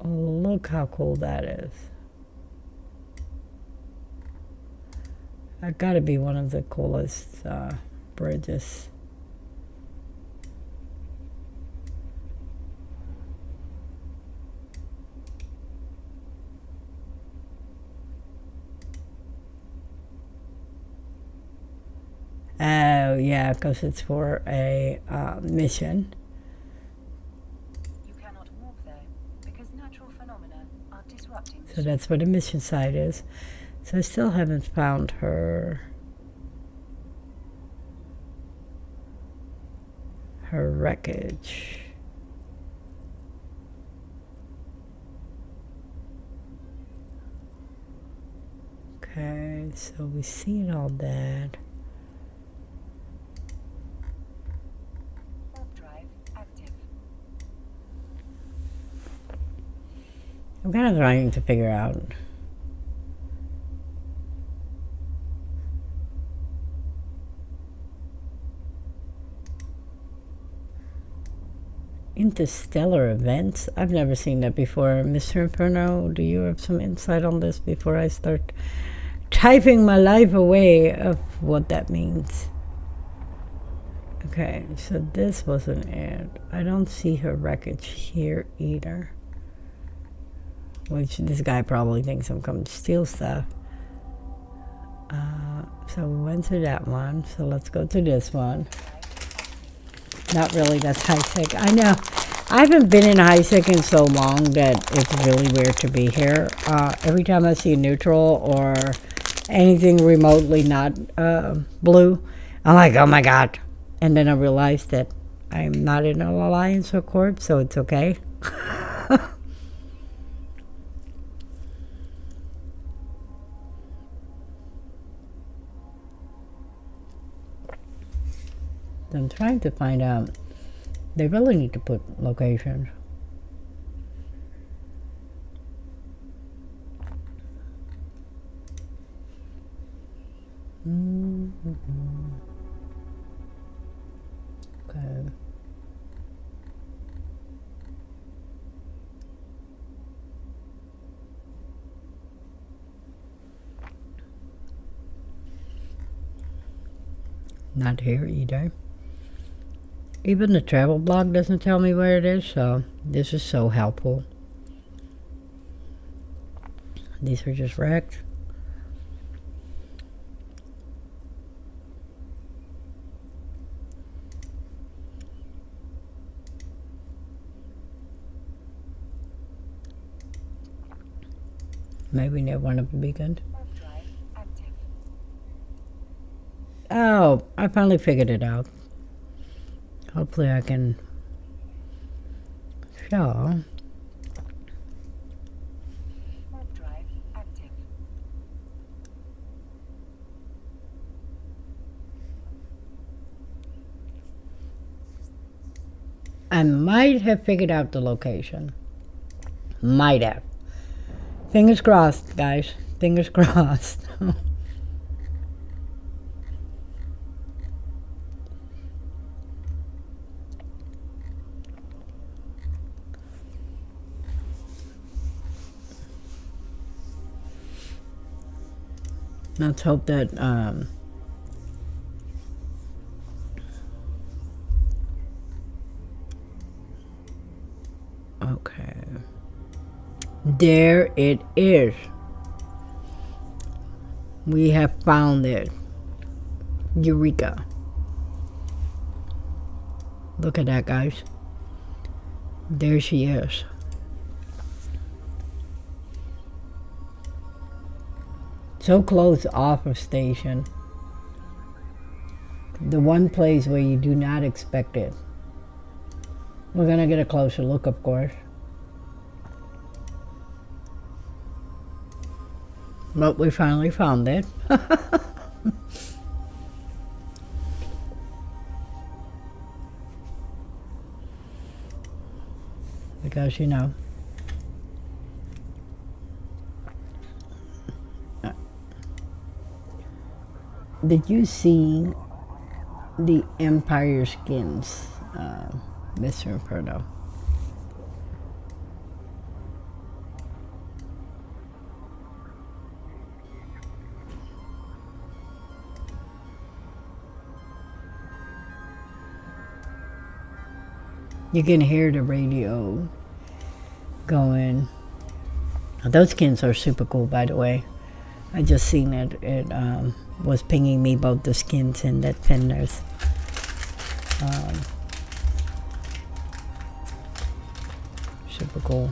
oh, look how cool that is. That gotta be one of the coolest bridges. Oh, yeah, because it's for a mission. You cannot walk there because natural phenomena are disrupting. So that's where the mission site is. So I still haven't found her wreckage. Okay, so we've seen all that. I'm kind of trying to figure out interstellar events. I've never seen that before. Mr. Inferno, do you have some insight on this before I start typing my life away of what that means? Okay, so this wasn't it. I don't see her wreckage here either. Which this guy probably thinks I'm coming to steal stuff. So we went to that one. So let's go to this one. Not really, that's high-tech. I know. I haven't been in high-tech in so long that it's really weird to be here. Every time I see a neutral or anything remotely not blue, I'm like, oh my god. And then I realize that I'm not in an alliance accord, so it's okay. I'm trying to find out. They really need to put locations. Okay. Not here either. Even the travel blog doesn't tell me where it is, so this is so helpful. These are just wrecked. Maybe near one of the beacons. Oh, I finally figured it out. Hopefully I can show. I might have figured out the location. Might have. Fingers crossed, guys. Fingers crossed. Let's hope that okay. There it is. We have found it. Eureka. Look at that, guys. There she is. So close off of station. The one place where you do not expect it. We're gonna get a closer look, of course. But we finally found it. Because, you know, did you see the Empire skins, Mr. Inferno? You can hear the radio going. Those skins are super cool, by the way. I just seen it. It was pinging me both the skins and the fenders. Super cool.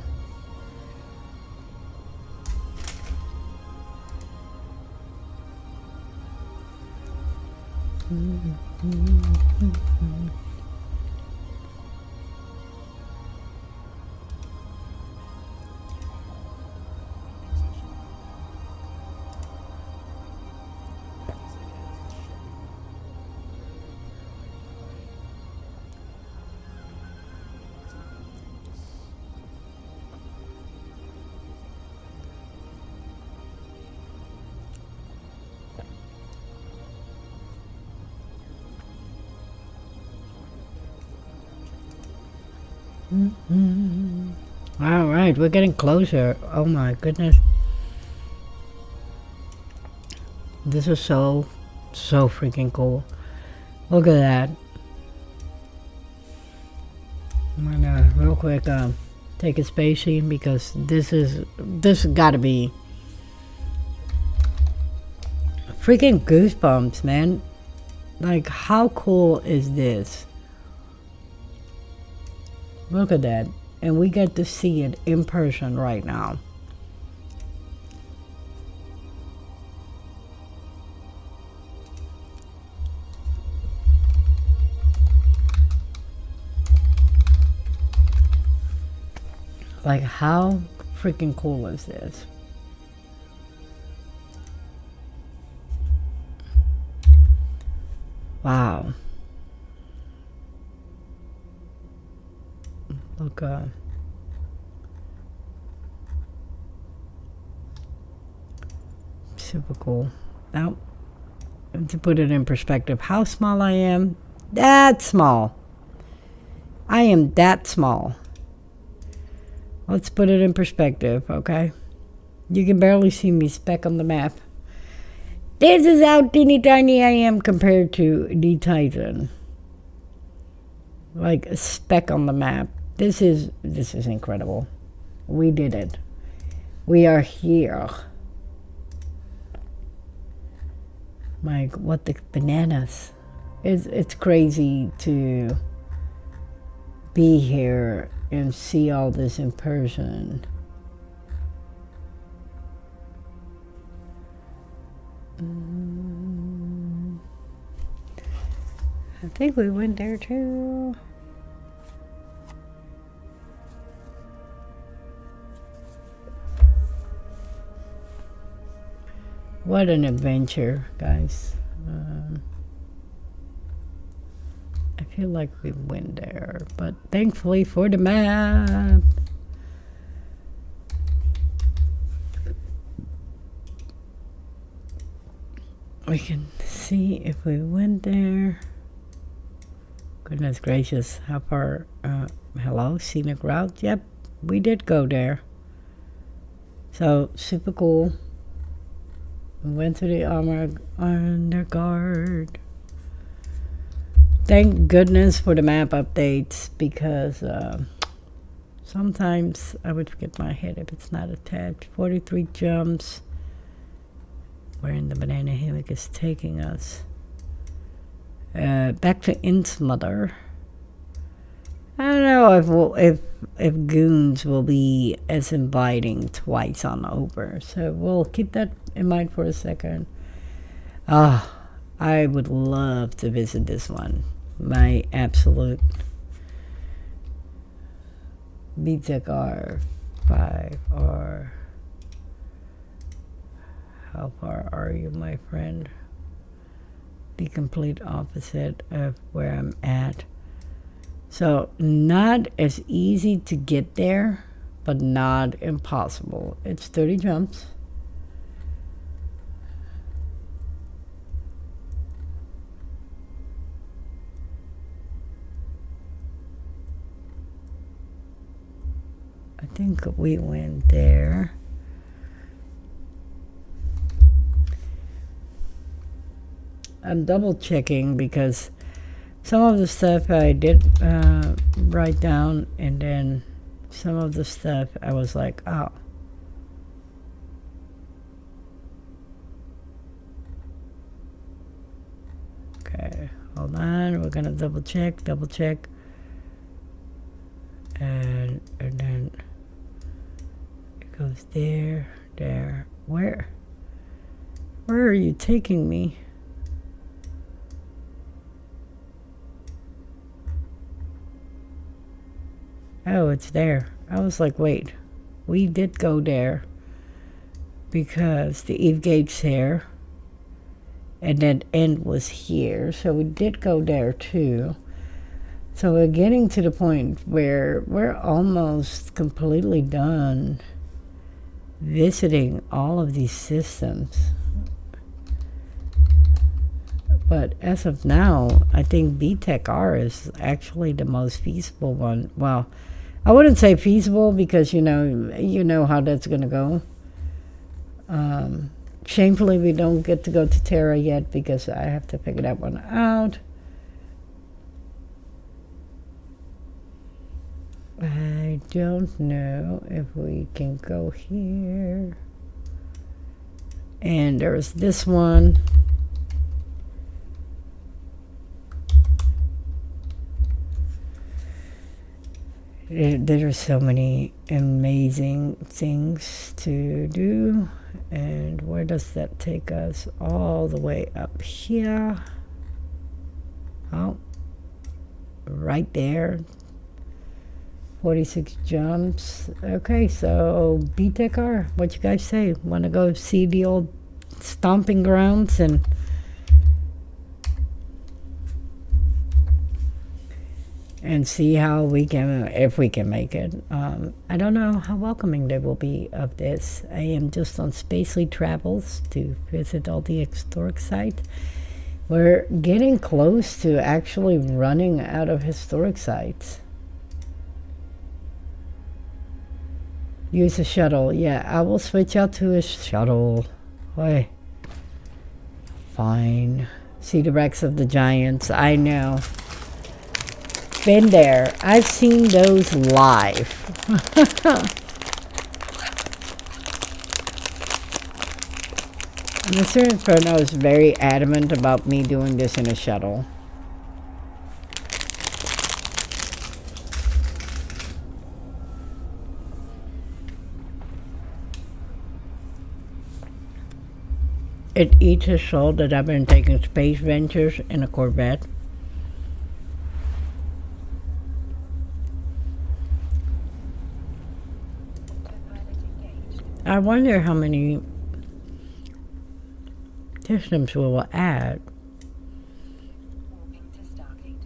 All right, we're getting closer. Oh my goodness. This is so freaking cool. Look at that. I'm gonna real quick take a space scene because this gotta be freaking goosebumps, man. Like, how cool is this? Look at that. And we get to see it in person right now. Like, how freaking cool is this? Wow. Look, super cool. Now, to put it in perspective, how small I am, that small. I am that small. Let's put it in perspective, okay? You can barely see me speck on the map. This is how teeny tiny I am compared to the Titan. Like a speck on the map. This is incredible. We did it. We are here. Like, what the bananas. It's crazy to be here and see all this in person. I think we went there too. What an adventure, guys. I feel like we went there, but thankfully for the map. We can see if we went there. Goodness gracious, how far? Hello, scenic route. Yep, we did go there. So, super cool. We went to the under guard. Thank goodness for the map updates, because sometimes I would forget my head if it's not attached. 43 jumps. Where in the banana hammock is taking us. Back to Innsmother. I don't know if if goons will be as inviting twice on over. So we'll keep that in mind for a second. I would love to visit this one. My absolute BTEC R5R. How far are you, my friend? The complete opposite of where I'm at. So not as easy to get there, but not impossible. It's 30 jumps. I think we went there. I'm double checking because some of the stuff I did write down, and then some of the stuff I was like, oh. Okay, hold on. We're gonna double check. And then it goes there. Where are you taking me? Oh, it's there. I was like, wait, we did go there because the Eve gate's here and then end was here, so we did go there too. So we're getting to the point where we're almost completely done visiting all of these systems. But as of now, I think BTEC R is actually the most feasible one. Well, I wouldn't say feasible because you know how that's gonna go. Shamefully, we don't get to go to Terra yet because I have to figure that one out. I don't know if we can go here. And there's this one. There are so many amazing things to do. And where does that take us? All the way up here. Oh, right there. 46 jumps. Okay, so BTEC R, what you guys say? Want to go see the old stomping grounds and see how we can, if we can make it. I don't know how welcoming they will be of this. I am just on Spacely Travels to visit all the historic sites. We're getting close to actually running out of historic sites. Use a shuttle. Yeah, I will switch out to a shuttle. Why? Fine. See the wrecks of the giants. I know. Been there. I've seen those live. Mr. Inferno is very adamant about me doing this in a shuttle. It eats his soul that I've been taking space ventures in a Corvette. I wonder how many systems we will add. Warping to Stargate.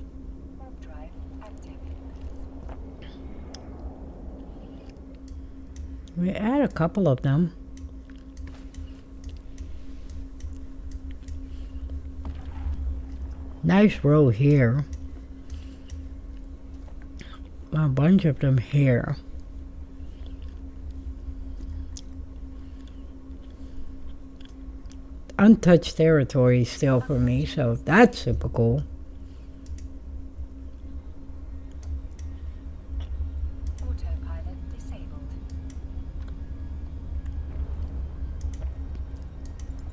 Warp drive active. We add a couple of them. Nice row here. A bunch of them here. Untouched territory still for me, so that's super cool. Autopilot disabled.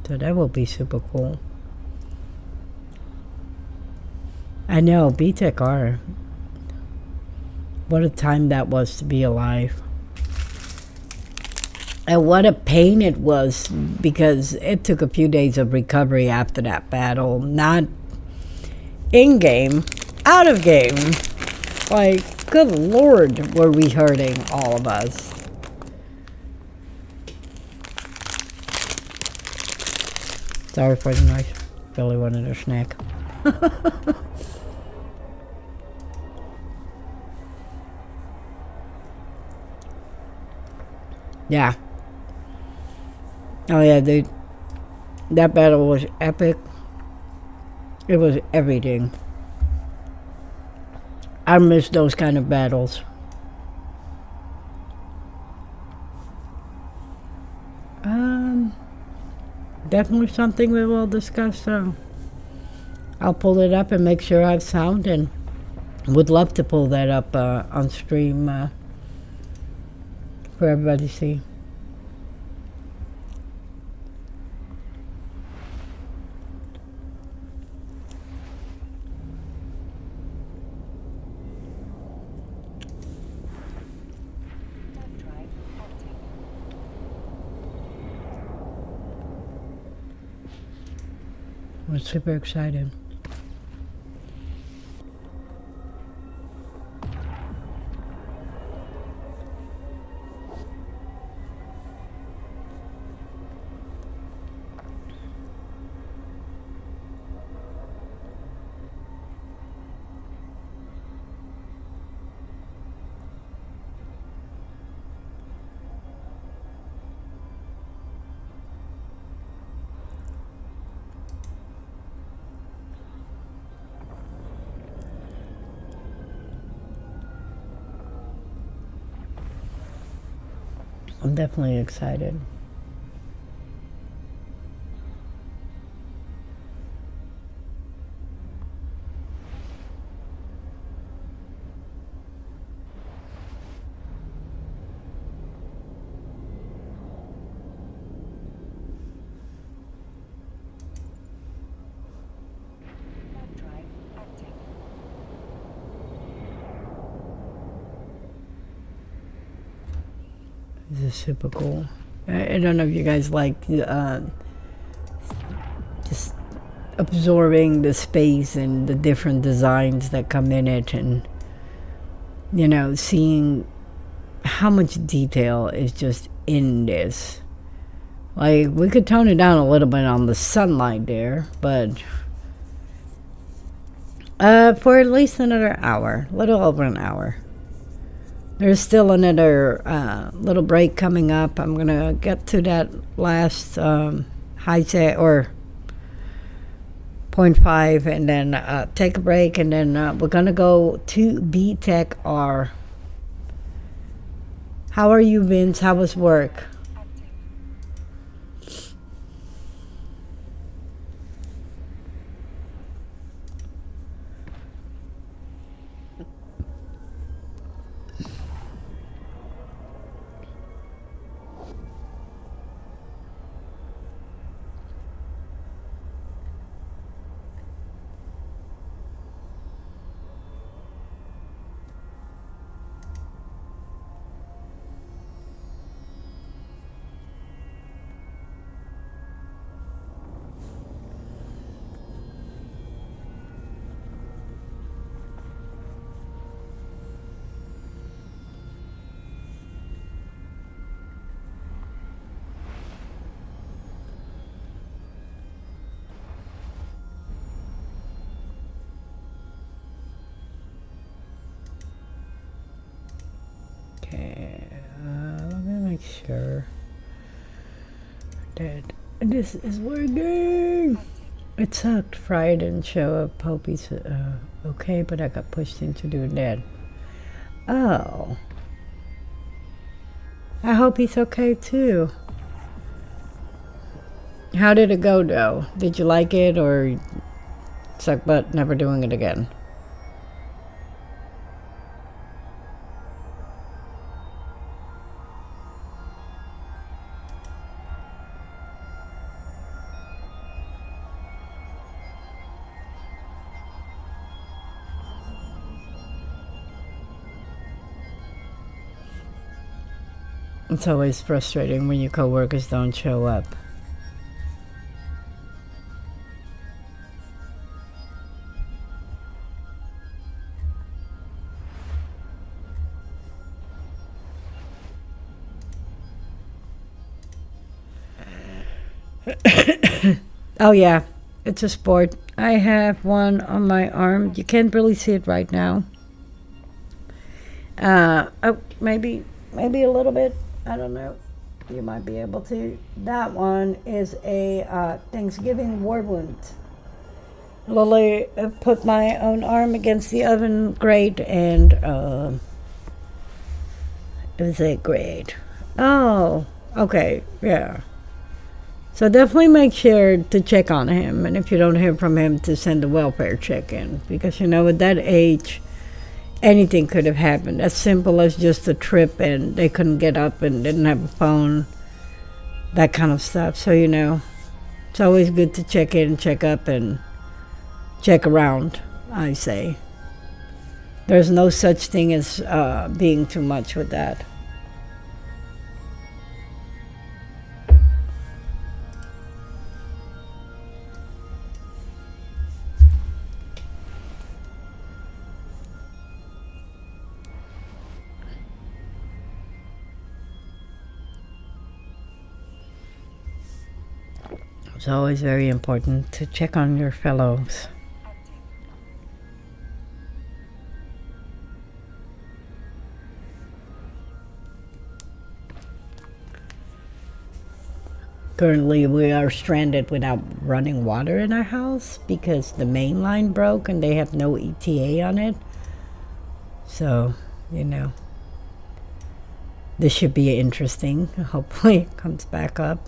So that will be super cool. I know, BTEC R. What a time that was to be alive. And what a pain it was, because it took a few days of recovery after that battle. Not in game, out of game. Like, good Lord, were we hurting, all of us. Sorry for the noise. Really wanted a snack. Yeah. Oh yeah, dude. That battle was epic. It was everything. I miss those kind of battles. Definitely something we will discuss. So I'll pull it up and make sure I have sound, and would love to pull that up on stream for everybody to see. I was super excited. I'm definitely excited. This is super cool. I don't know if you guys like just absorbing the space and the different designs that come in it, and you know, seeing how much detail is just in this. Like, we could tone it down a little bit on the sunlight there, but for at least another hour, a little over an hour. There's still another little break coming up. I'm gonna get to that last high tech or 0.5, and then take a break, and then we're gonna go to B Tech R. How are you, Vince? How was work? Okay, let me make sure that this is working. It sucked. Friday didn't show up. Hope he's okay, but I got pushed into doing that. Oh. I hope he's okay too. How did it go though? Did you like it, or suck butt never doing it again? It's always frustrating when your coworkers don't show up. Oh yeah, it's a sport. I have one on my arm. You can't really see it right now. Oh, maybe a little bit. I don't know. You might be able to. That one is a Thanksgiving war wound. Lily put my own arm against the oven grate, and it was a grate. Oh, okay, yeah. So definitely make sure to check on him, and if you don't hear from him, to send a welfare check in, because you know at that age, anything could have happened. As simple as just a trip, and they couldn't get up and didn't have a phone, that kind of stuff. So you know, it's always good to check in, check up, and check around. I say there's no such thing as being too much with that. It's always very important to check on your fellows. Currently, we are stranded without running water in our house because the main line broke and they have no ETA on it. So, you know, this should be interesting. Hopefully it comes back up.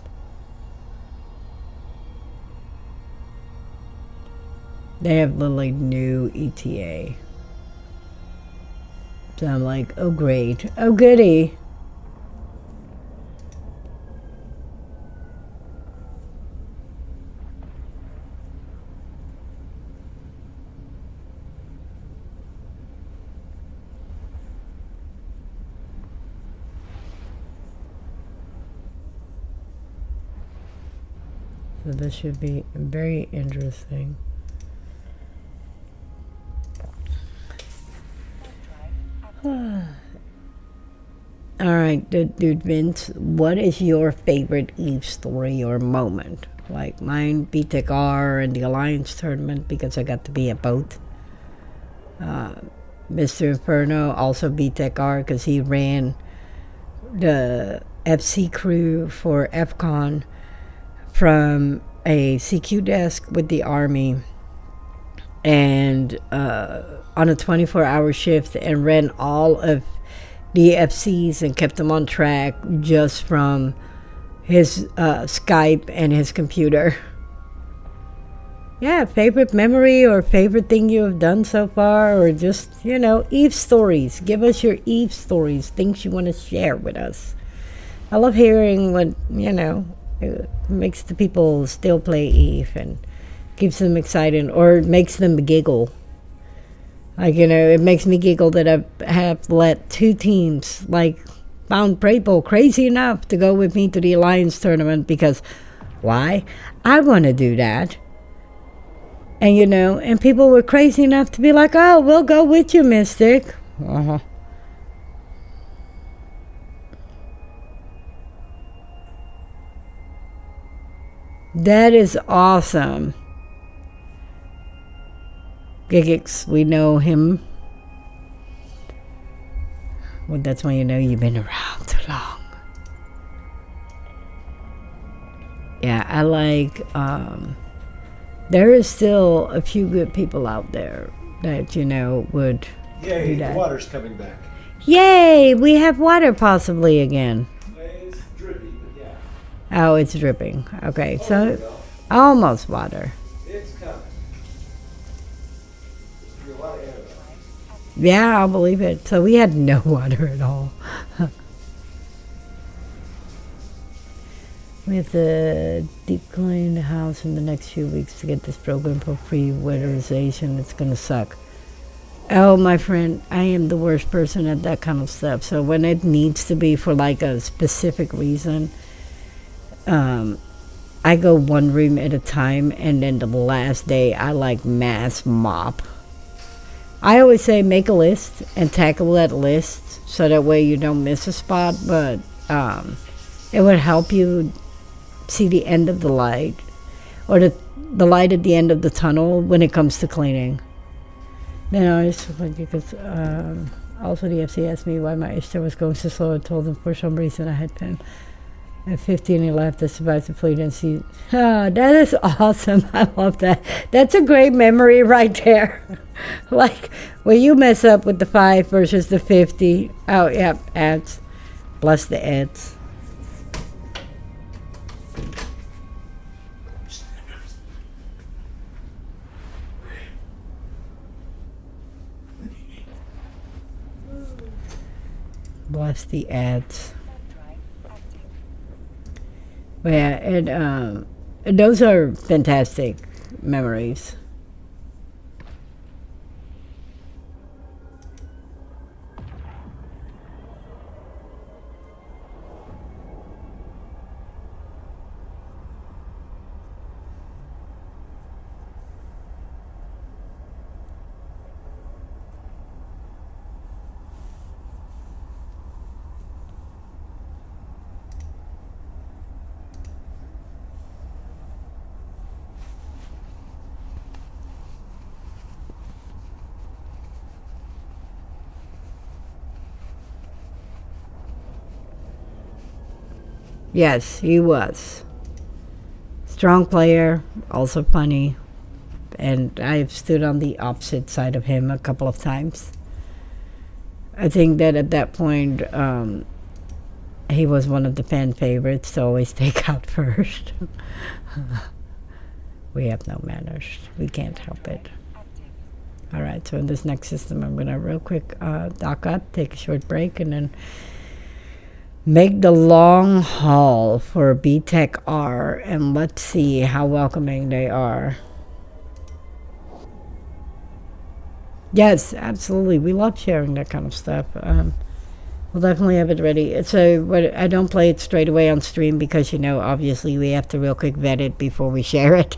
They have literally new ETA. So I'm like, oh great, oh goody. So this should be very interesting. All right, dude Vince, what is your favorite Eve story or moment? Like mine, BTEC R and the Alliance tournament because I got to be at both. Mr. Inferno, also BTEC R because he ran the FC crew for FCON from a CQ desk with the Army and on a 24-hour shift and ran all of the FCs and kept them on track just from his Skype and his computer. Yeah, favorite memory or favorite thing you have done so far, or just, you know, Eve stories. Give us your Eve stories, things you want to share with us. I love hearing what, you know, it makes the people still play Eve and keeps them excited or makes them giggle. Like, you know, it makes me giggle that I have let two teams, like, found people crazy enough to go with me to the Alliance tournament because, why? I want to do that. And, you know, and people were crazy enough to be like, oh, we'll go with you, Mystic. Uh-huh. That is awesome. Gigix, we know him. Well, that's when you know you've been around too long. Yeah, I like, there is still a few good people out there that, you know, would do that. The water's coming back. Yay, we have water possibly again. It's drippy, but yeah. Oh, it's dripping. Okay, so almost water. It's coming. Yeah, I'll believe it. So we had no water at all. We have to deep clean the house in the next few weeks to get this program for free winterization. It's going to suck. Oh, my friend, I am the worst person at that kind of stuff. So when it needs to be for like a specific reason, I go one room at a time, and then the last day I like mass mop. I always say make a list and tackle that list so that way you don't miss a spot, but it would help you see the end of the light, or the light at the end of the tunnel when it comes to cleaning. Then I was like, because also the FC asked me why my Easter was going so slow. I told them for some reason I had been at 15 he left. I survived the fleet and see. Oh, that is awesome. I love that. That's a great memory right there. Like when you mess up with the 5 versus the 50. Oh, yeah, ads. Bless the ads. Bless the ads. Yeah, and those are fantastic memories. Yes, he was. Strong player, also funny. And I've stood on the opposite side of him a couple of times. I think that at that point, he was one of the fan favorites to always take out first. We have no manners. We can't help it. All right, so in this next system, I'm going to real quick dock up, take a short break, and then make the long haul for BTEC R, and let's see how welcoming they are. Yes, absolutely. We love sharing that kind of stuff. We'll definitely have it ready. But I don't play it straight away on stream because, obviously we have to real quick vet it before we share it.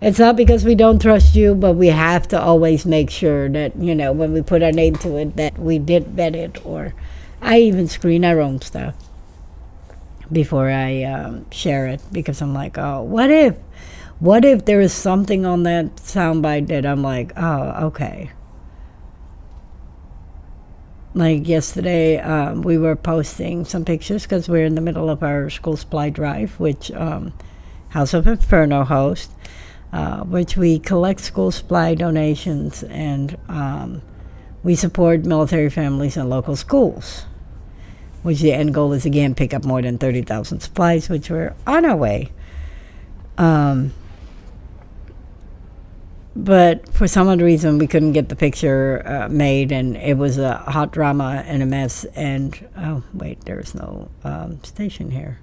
It's not because we don't trust you, but we have to always make sure that, when we put our name to it, that we did vet it, or I even screen our own stuff before I share it, because I'm like, oh, what if there is something on that soundbite that I'm like, oh, okay. Like yesterday, we were posting some pictures because we're in the middle of our school supply drive, which House of Inferno hosts, which we collect school supply donations, and we support military families and local schools, which the end goal is, again, pick up more than 30,000 supplies, which we're on our way. But for some odd reason, we couldn't get the picture made, and it was a hot drama and a mess. And, oh, wait, there's no station here.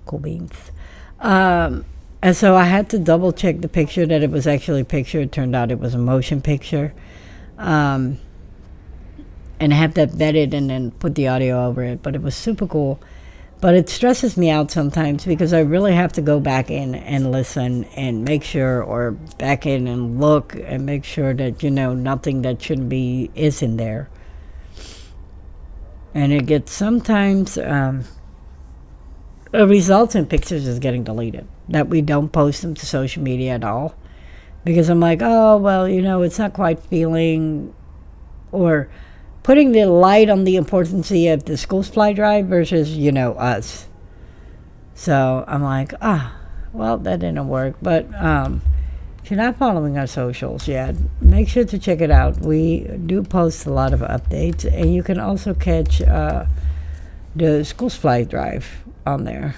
Cool beans. And so I had to double check the picture that it was actually a picture. It turned out it was a motion picture. And have that vetted and then put the audio over it. But it was super cool. But it stresses me out sometimes because I really have to go back in and listen and make sure, or back in and look and make sure that, nothing that shouldn't be is in there. And it gets sometimes, it results in pictures just getting deleted, that we don't post them to social media at all. Because I'm like, oh, well, it's not quite feeling, or putting the light on the importance of the school supply drive versus, us. So I'm like, well, that didn't work. But if you're not following our socials yet, make sure to check it out. We do post a lot of updates, and you can also catch the school supply drive on there.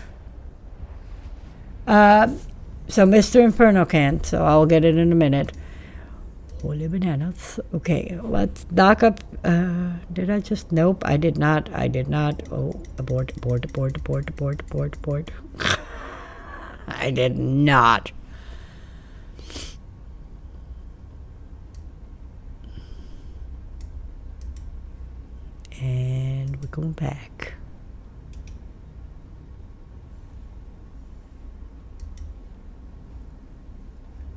So Mr. Inferno can't, so I'll get it in a minute. Holy bananas. Okay, let's dock up. Did I just? Nope, I did not. Oh, abort. I did not. And we're going back.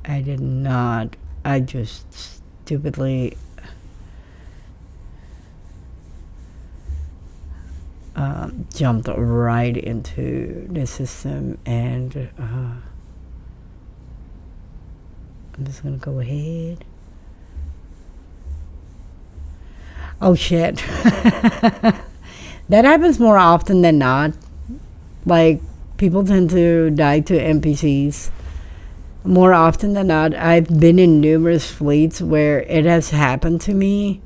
I did not. I just stupidly jumped right into the system, and I'm just gonna go ahead. Oh shit. That happens more often than not. Like, people tend to die to NPCs more often than not. I've been in numerous fleets where it has happened to me,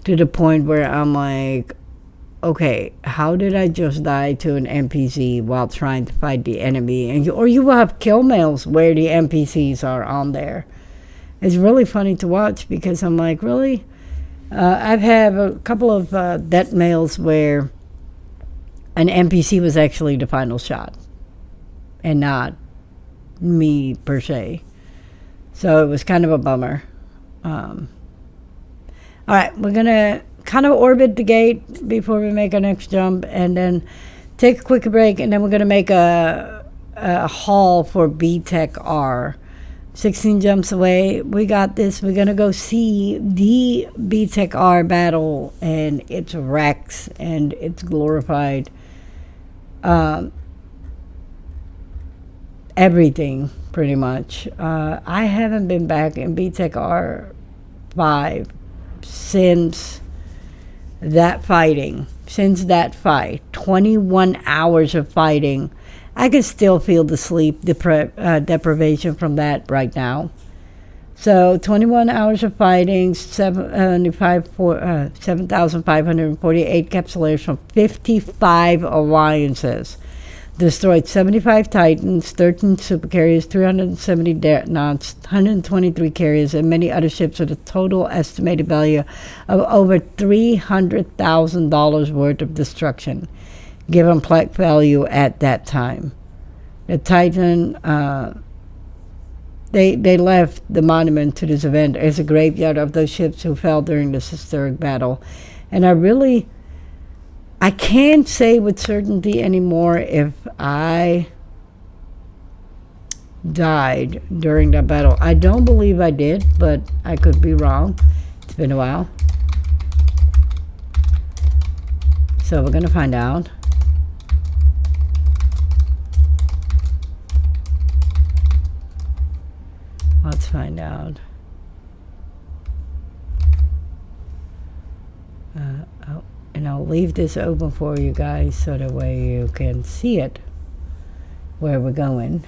to the point where I'm like, okay, how did I just die to an NPC while trying to fight the enemy? And or you will have kill mails where the NPCs are on there. It's really funny to watch, because I'm like, really? I've had a couple of death mails where an NPC was actually the final shot and not me per se. So it was kind of a bummer. All right, we're going to kind of orbit the gate before we make our next jump, and then take a quick break, and then we're going to make a haul for B-Tech R. 16 jumps away. We got this. We're going to go see the B-Tech R battle, and its wrecks, and its glorified everything, pretty much. I haven't been back in B-Tech R5 since that fighting. Since that fight. 21 hours of fighting. I can still feel the sleep deprivation from that right now. So 21 hours of fighting, 7,548 capsuleers from 55 alliances. Destroyed 75 Titans, 13 supercarriers, 370 dreadnoughts, 123 carriers, and many other ships with a total estimated value of over $300,000 worth of destruction, given plaque value at that time. The Titan, they left the monument to this event as a graveyard of those ships who fell during this historic battle. And I can't say with certainty anymore if I died during that battle. I don't believe I did, but I could be wrong. It's been a while. So we're going to find out. Let's find out. And I'll leave this open for you guys so that way you can see it, where we're going.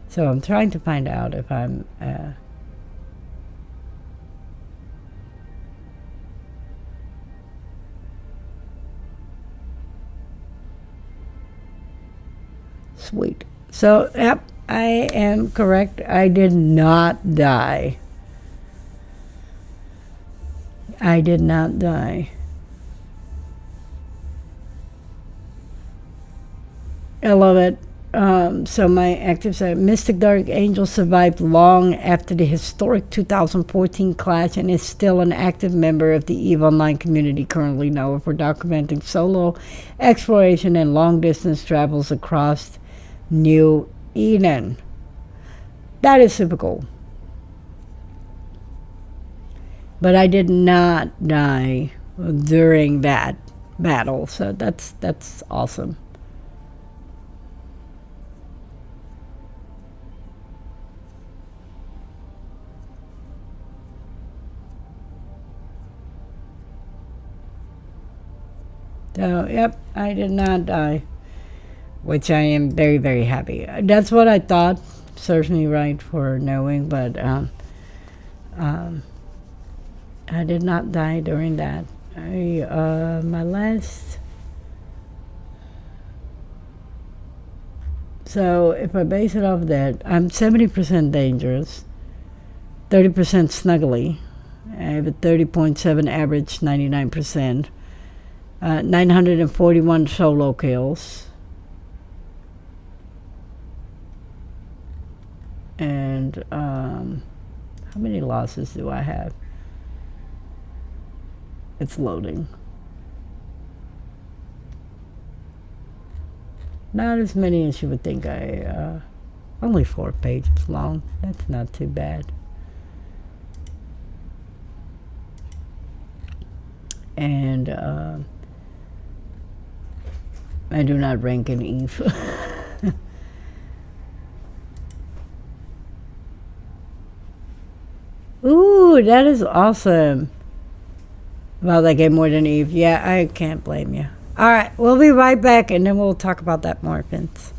So I'm trying to find out if I'm sweet. So, yep, I am correct. I did not die. I did not die. I love it. So my active side, Mystic Dark Angel survived long after the historic 2014 clash and is still an active member of the EVE Online community, currently known for documenting solo exploration and long-distance travels across New Eden. That is super cool. But I did not die during that battle, so that's awesome. So, yep, I did not die, which I am very, very happy. That's what I thought. Serves me right for knowing, but I did not die during that. My last So if I base it off of that, I'm 70% dangerous, 30% snuggly. I have a 30.7 average, 99%. 941 solo kills. And how many losses do I have? It's loading. Not as many as you would think. Only 4 pages long. That's not too bad. And I do not rank in Eve. Ooh, that is awesome. Well, they gave more than Eve. Yeah, I can't blame you. All right, we'll be right back, and then we'll talk about that more, Vince.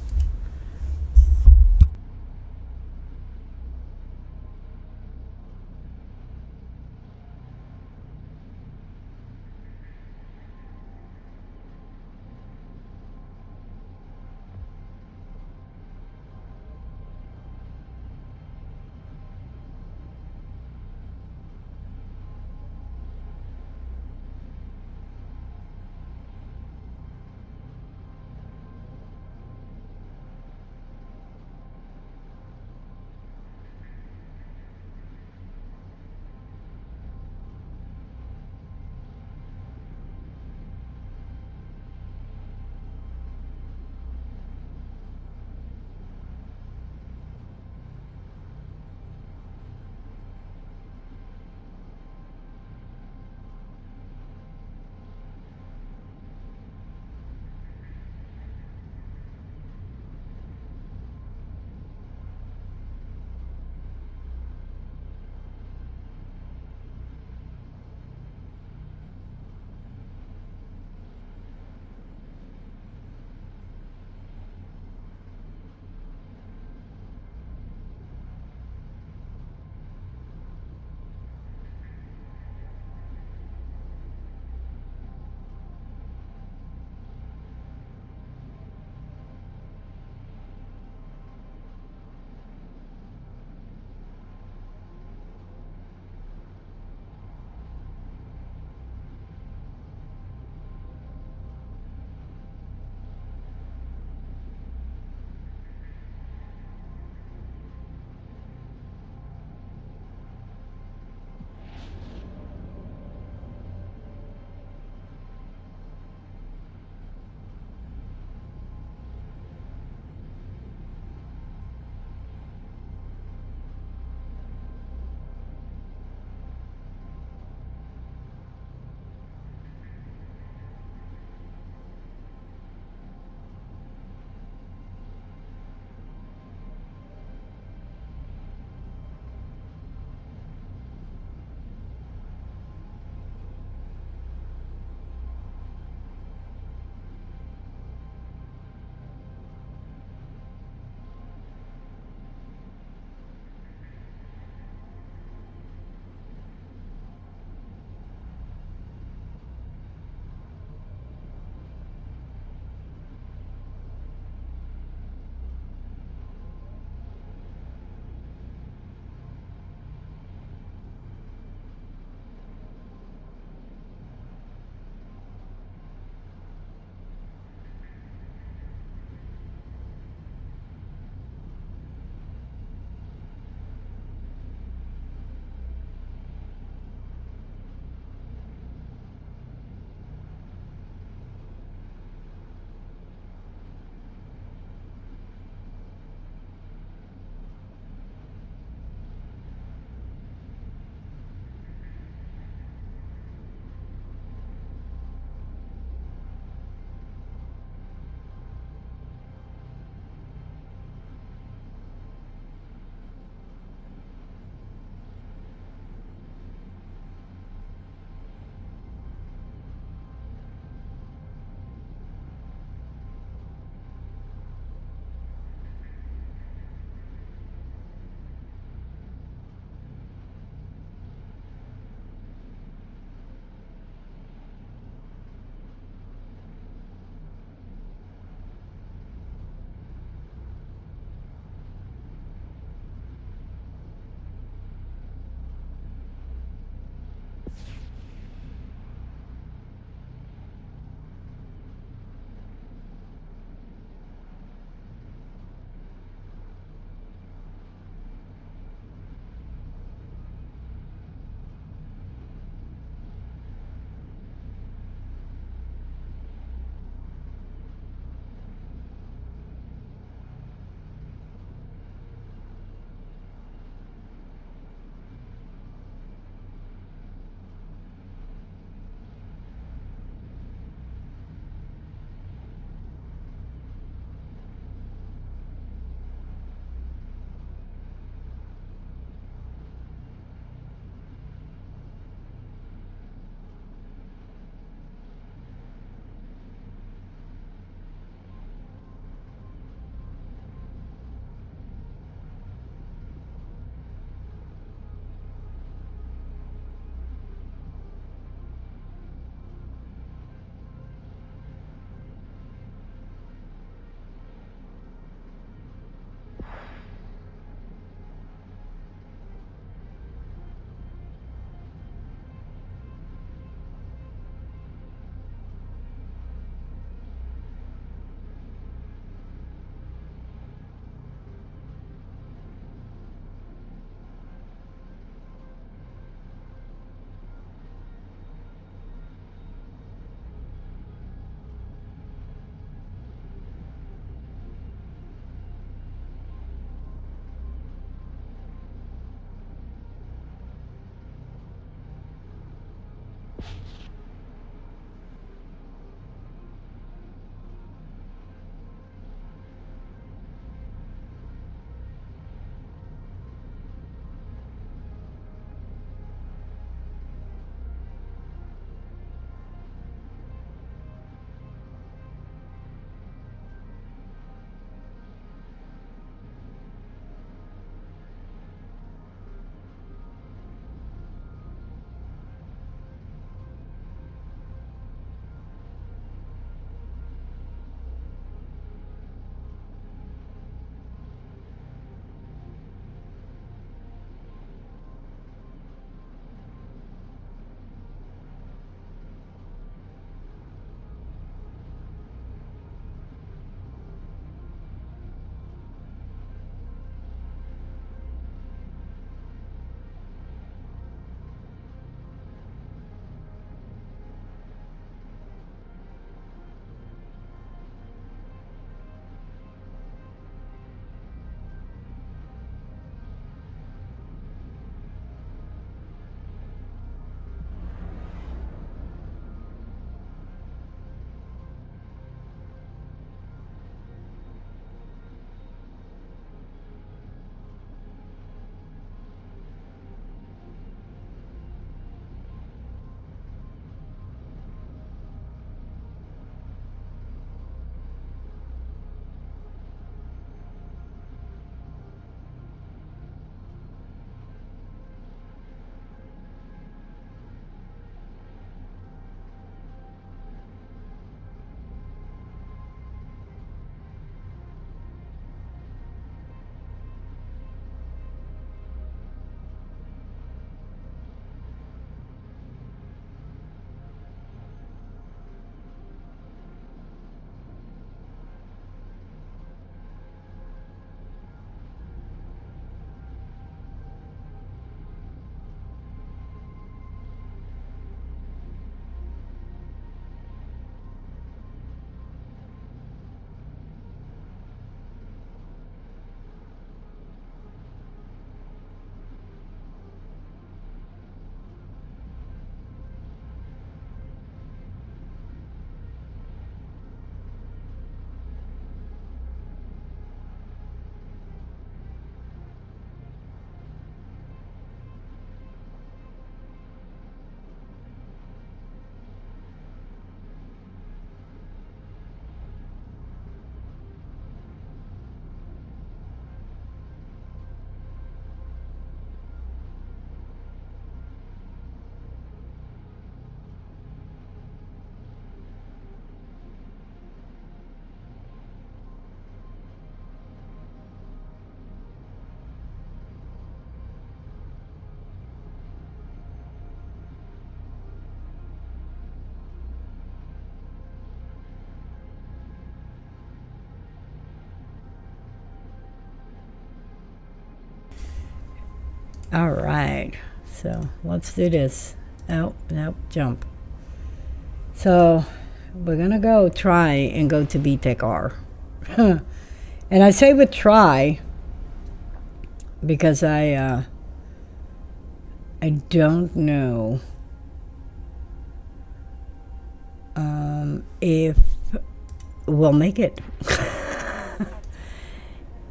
All right. So let's do this. Oh, nope, jump. So we're going to go try and go to BTEC R. And I say with try because I don't know if we'll make it.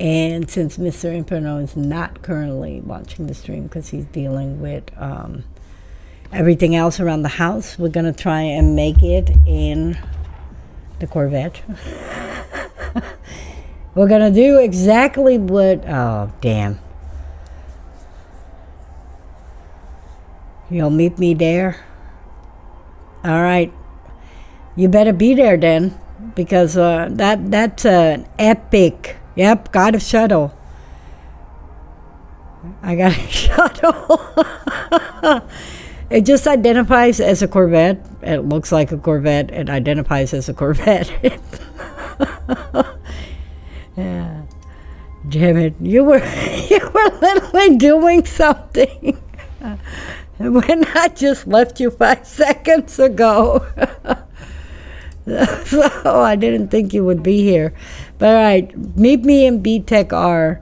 And since Mr. Inferno is not currently watching the stream because he's dealing with everything else around the house, we're going to try and make it in the Corvette. We're going to do exactly what... Oh, damn. You'll meet me there? All right. You better be there then, because that's an epic... Yep, got a shuttle. I got a shuttle. It just identifies as a Corvette. It looks like a Corvette. It identifies as a Corvette. Yeah. Damn it. You were literally doing something. When I just left you 5 seconds ago. So I didn't think you would be here. But all right, meet me in BTEC R.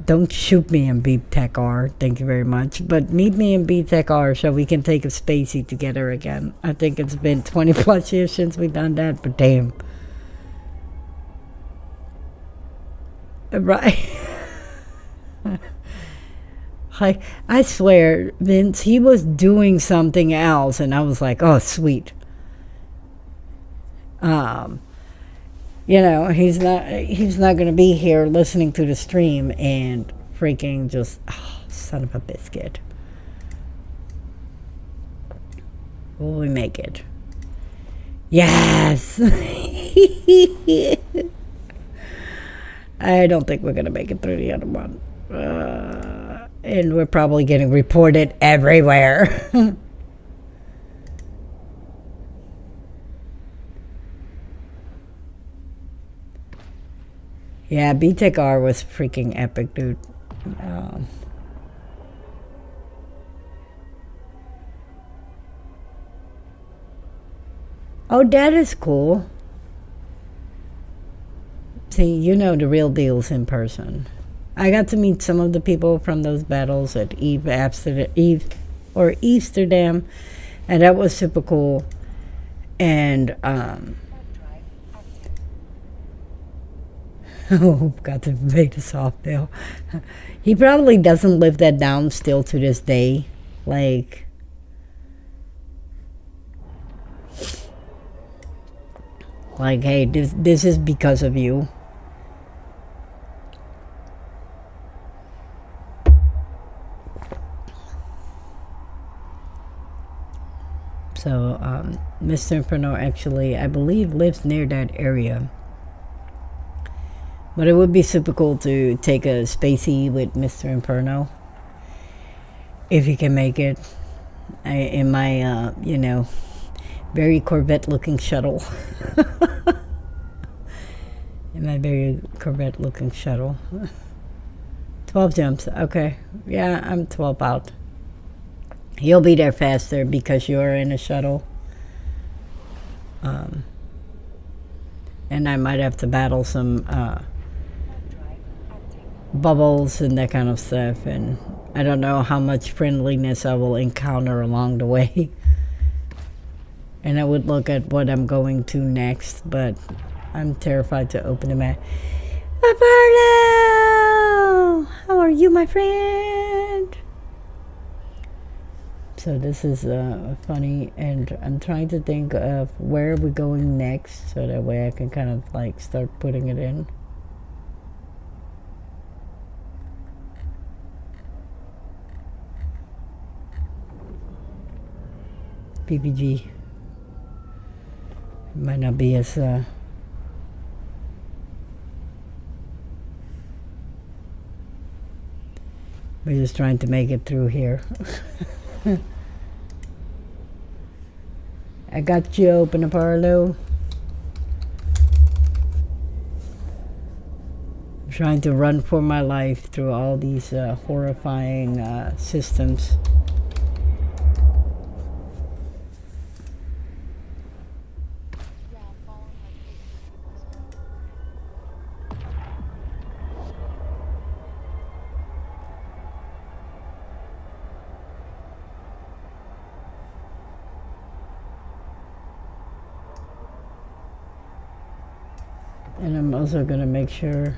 Don't shoot me in BTEC R. Thank you very much. But meet me in BTEC R so we can take a spacey together again. I think it's been 20 plus years since we've done that, but damn. Right. I swear, Vince, he was doing something else, and I was like, oh, sweet. You know, he's not going to be here listening to the stream and freaking just, oh, son of a biscuit. Will we make it? Yes. I don't think we're going to make it through the other one. And we're probably getting reported everywhere. Yeah, BTEC R was freaking epic, dude. Oh, that is cool. See, you know the real deals in person. I got to meet some of the people from those battles at Amsterdam, and that was super cool. And oh, got to make the soft bill. He probably doesn't live that down still to this day. Like, hey, this is because of you. So, Mr. Inferno actually, I believe, lives near that area. But it would be super cool to take a spacey with Mr. Inferno. If he can make it. In my, you know, very Corvette-looking shuttle. In my very Corvette-looking shuttle. 12 jumps. Okay. Yeah, I'm 12 out. You'll be there faster because you're in a shuttle. And I might have to battle some bubbles and that kind of stuff. And I don't know how much friendliness I will encounter along the way. And I would look at what I'm going to next, but I'm terrified to open the map. Inferno! How are you, my friend? So this is funny, and I'm trying to think of where we're going next, so that way I can kind of like start putting it in. PPG might not be as we're just trying to make it through here. I got you open, Apollo. trying to run for my life through all these horrifying systems. And I'm also going to make sure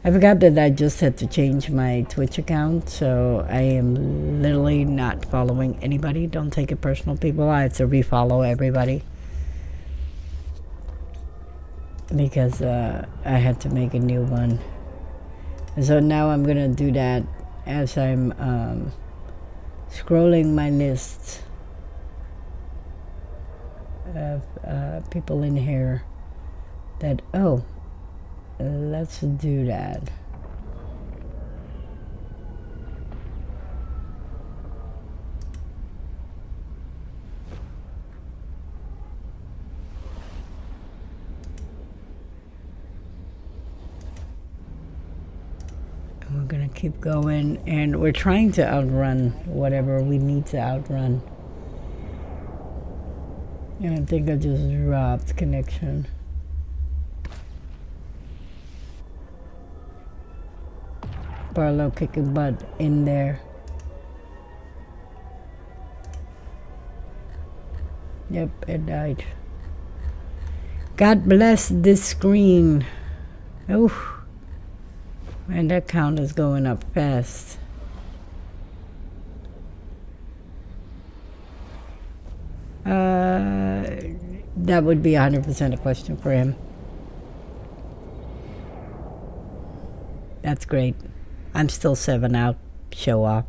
I forgot that I just had to change my Twitch account, so I am literally not following anybody. Don't take it personal, people. I have to refollow everybody because I had to make a new one. And so now I'm gonna do that as I'm scrolling my list of people in here that, oh, let's do that. And we're gonna keep going, and we're trying to outrun whatever we need to outrun. And I think I just dropped connection. Barlow kicking butt in there. Yep, it died. God bless this screen. Oh, and that count is going up fast. That would be 100% a question for him. That's great. I'm still 7 out. Show off.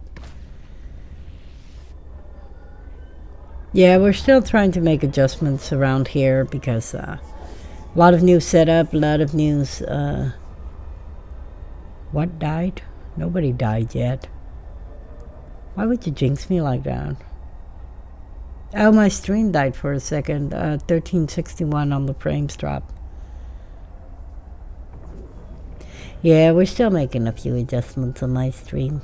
Yeah, we're still trying to make adjustments around here because a lot of new setup, a lot of news. What died? Nobody died yet. Why would you jinx me like that? Oh, my stream died for a second. 1361 on the frames drop. Yeah, we're still making a few adjustments on my stream.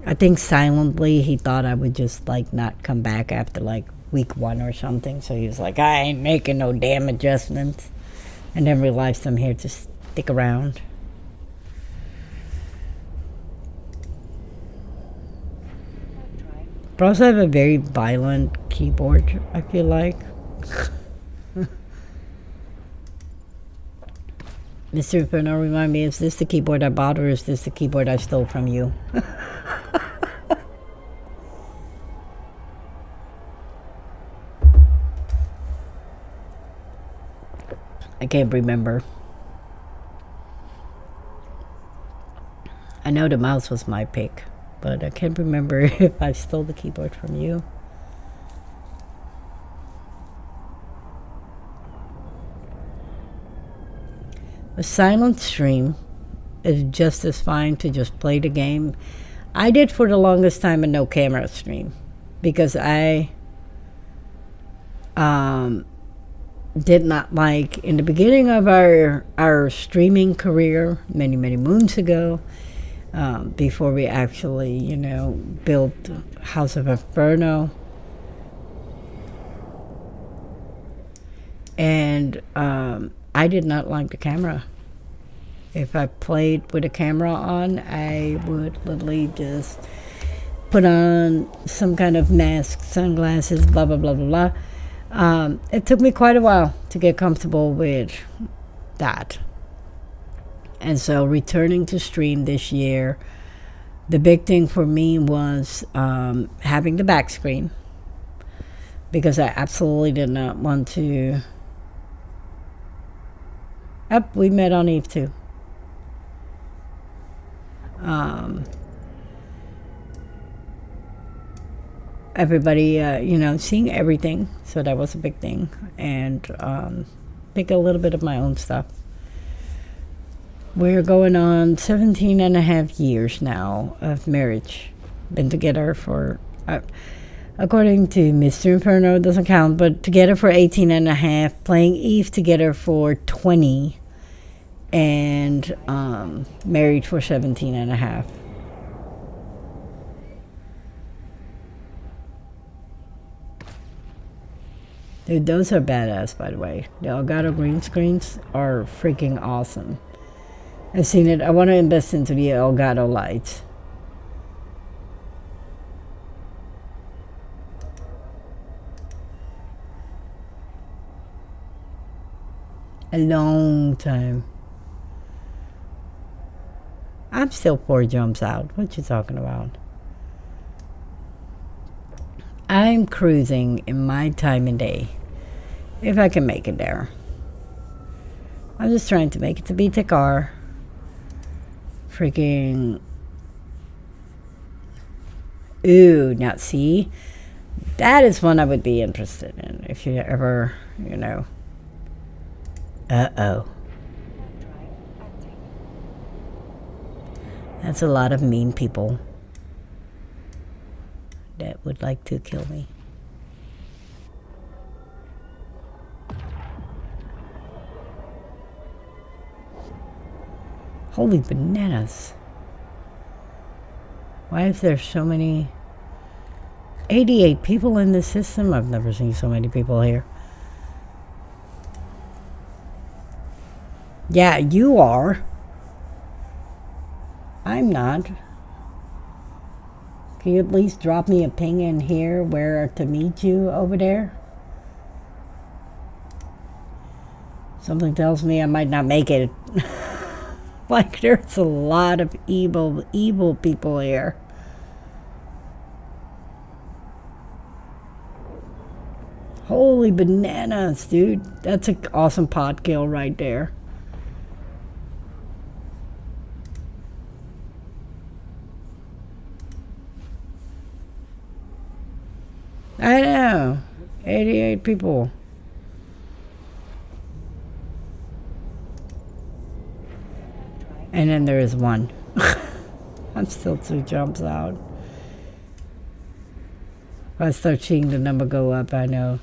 I think silently he thought I would just like not come back after like week 1 or something. So he was like, I ain't making no damn adjustments. And then realized I'm here to stick around. But I also have a very violent keyboard, I feel like. Mr. Inferno, remind me, is this the keyboard I bought or is this the keyboard I stole from you? I can't remember. I know the mouse was my pick, but I can't remember if I stole the keyboard from you. A silent stream is just as fine to just play the game. I did for the longest time a no camera stream because I did not like, in the beginning of our streaming career many moons ago, before we actually, you know, built House of Inferno. And I did not like the camera. If I played with a camera on, I would literally just put on some kind of mask, sunglasses, blah, blah, blah, blah, blah. It took me quite a while to get comfortable with that. And so returning to stream this year, the big thing for me was having the back screen, because I absolutely did not want to. Up, we met on Eve too. everybody, seeing everything. So that was a big thing. And pick a little bit of my own stuff. We're going on 17 and a half years now of marriage. Been together for, according to Mr. Inferno, it doesn't count, but together for 18 and a half, playing Eve together for 20, and married for 17 and a half. Dude, those are badass, by the way. The Elgato green screens are freaking awesome. I've seen it. I want to invest into the Elgato lights. A long time. I'm still 4 jumps out. What you talking about? I'm cruising in my time and day. If I can make it there. I'm just trying to make it to BTEC-R. Freaking. Ooh, now see? That is one I would be interested in. If you ever, Uh-oh. That's a lot of mean people that would like to kill me. Holy bananas. Why is there so many? 88 people in this system? I've never seen so many people here. Yeah, you are. I'm not. Can you at least drop me a ping in here where to meet you over there? Something tells me I might not make it. Like, there's a lot of evil people here. Holy bananas, dude. That's an awesome pod kill right there. I know. 88 people. And then there is one. I'm still 2 jumps out. If I start seeing the number go up, I know.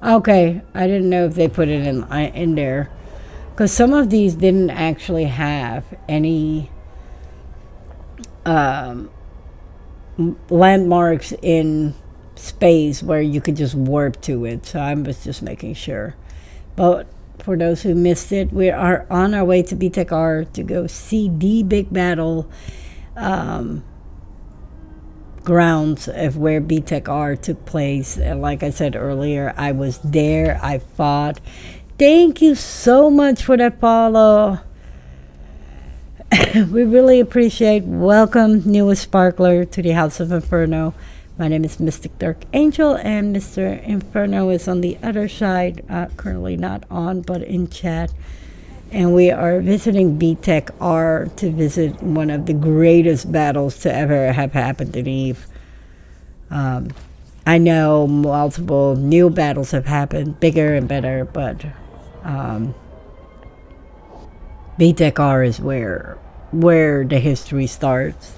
Okay, I didn't know if they put it in there. Because some of these didn't actually have any landmarks in space where you could just warp to it. So I was just making sure. But for those who missed it, we are on our way to BTEC-R to go see the big battle grounds of where BTEC-R took place. And like I said earlier, I was there. I fought. Thank you so much for that follow. We really appreciate. Welcome, newest sparkler, to the House of Inferno. My name is Mystic Dark Angel, and Mr. Inferno is on the other side, currently not on, but in chat. And we are visiting BTEC-R to visit one of the greatest battles to ever have happened in EVE. I know multiple new battles have happened, bigger and better, but BTEC-R is where the history starts.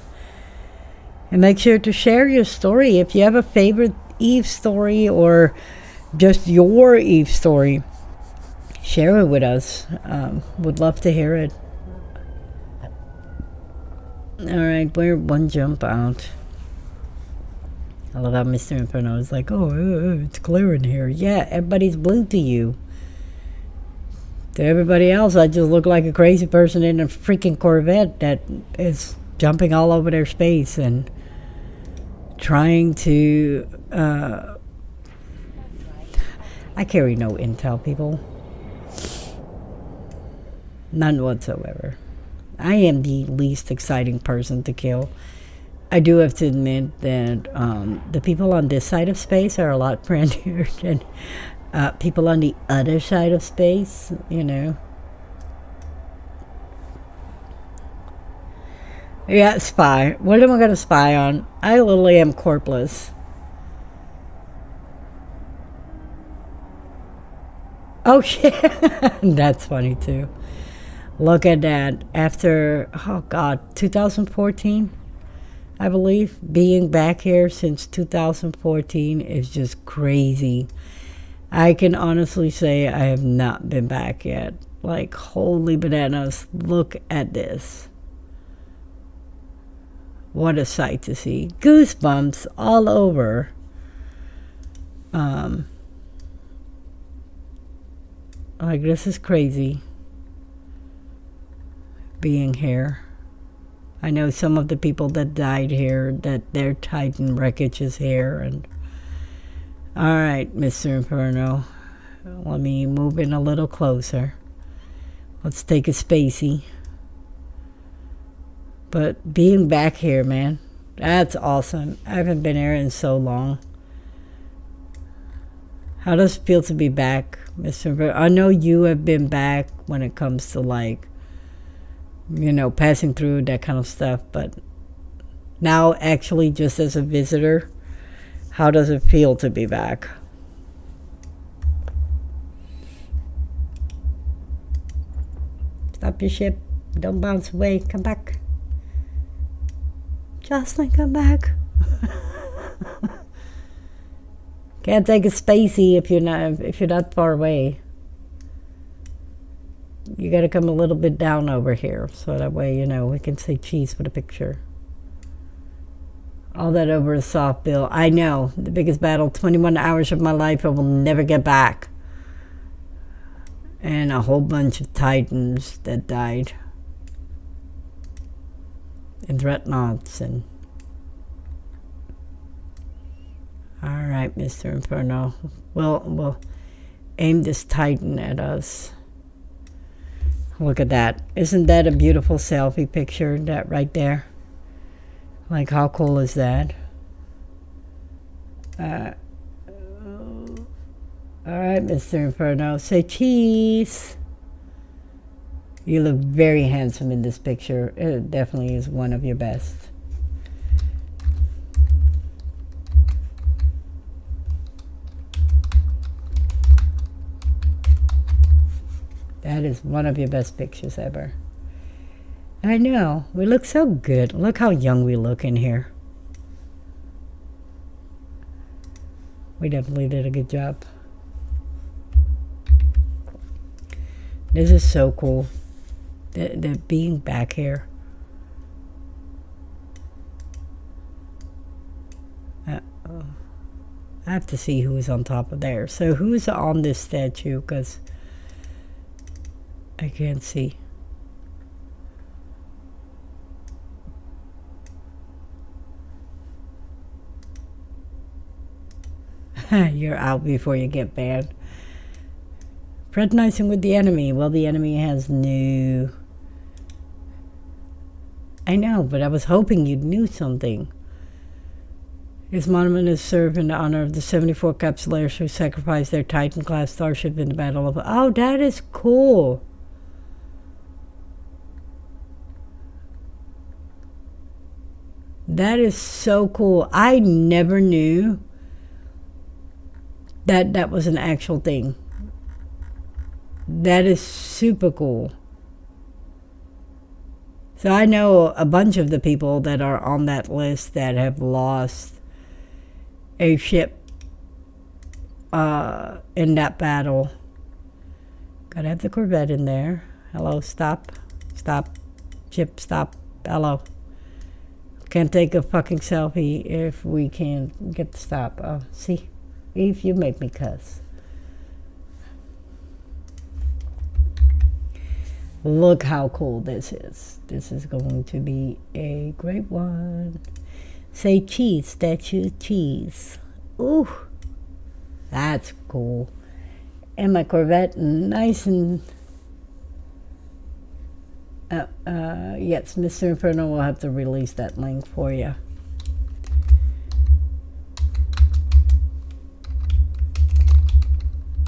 And make sure to share your story. If you have a favorite EVE story or just your EVE story, share it with us. Would love to hear it. Alright, we're 1 jump out. I love how Mr. Inferno is like, oh, it's clear in here. Yeah, everybody's blue to you. To everybody else, I just look like a crazy person in a freaking Corvette that is jumping all over their space and trying to I carry no intel, people. None whatsoever. I am the least exciting person to kill. I do have to admit that the people on this side of space are a lot friendlier than people on the other side of space, Yeah, spy. What am I going to spy on? I literally am corpless. Oh shit. That's funny too. Look at that. After, oh God, 2014, I believe. Being back here since 2014 is just crazy. I can honestly say I have not been back yet. Like, holy bananas. Look at this. What a sight to see. Goosebumps all over. Like, this is crazy. Being here. I know some of the people that died here, that their Titan wreckage is here. And all right, Mr. Inferno, let me move in a little closer. Let's take a spacey. But being back here, man, that's awesome. I haven't been here in so long. How does it feel to be back, Mr. Inferno? I know you have been back when it comes to, like, you know, passing through that kind of stuff, but now actually just as a visitor, how does it feel to be back? Stop your ship. Don't bounce away. Come back. Jocelyn, come back. Can't take a spacey if you're not far away. You got to come a little bit down over here, so that way, you know, we can say cheese with a picture. All that over a soft bill. I know, the biggest battle, 21 hours of my life I will never get back. And a whole bunch of Titans that died. And Dreadnoughts and... Alright, Mr. Inferno. We'll aim this Titan at us. Look at that. Isn't that a beautiful selfie picture, that right there? Like, how cool is that? Alright, Mr. Inferno. Say cheese. You look very handsome in this picture. It definitely is one of your best. That is one of your best pictures ever. I know. We look so good. Look how young we look in here. We definitely did a good job. This is so cool. The being back here. I have to see who's on top of there. So who's on this statue? Because I can't see. You're out before you get banned. Fraternizing with the enemy. Well, the enemy has new... I know, but I was hoping you knew something. This monument is served in honor of the 74 Capsuleers who sacrificed their Titan-class starship in the Battle of... Oh, that is cool. That is so cool. I never knew that that was an actual thing. That is super cool. So I know a bunch of the people that are on that list that have lost a ship in that battle. Gotta have the Corvette in there. Hello, stop. Stop. Ship, stop. Hello. Can't take a fucking selfie if we can't get the stop. Oh, see? Eve, you make me cuss. Look how cool this is. This is going to be a great one. Say cheese, statue, cheese. Ooh, that's cool. And my Corvette, nice and... yes, Mr. Inferno will have to release that link for you.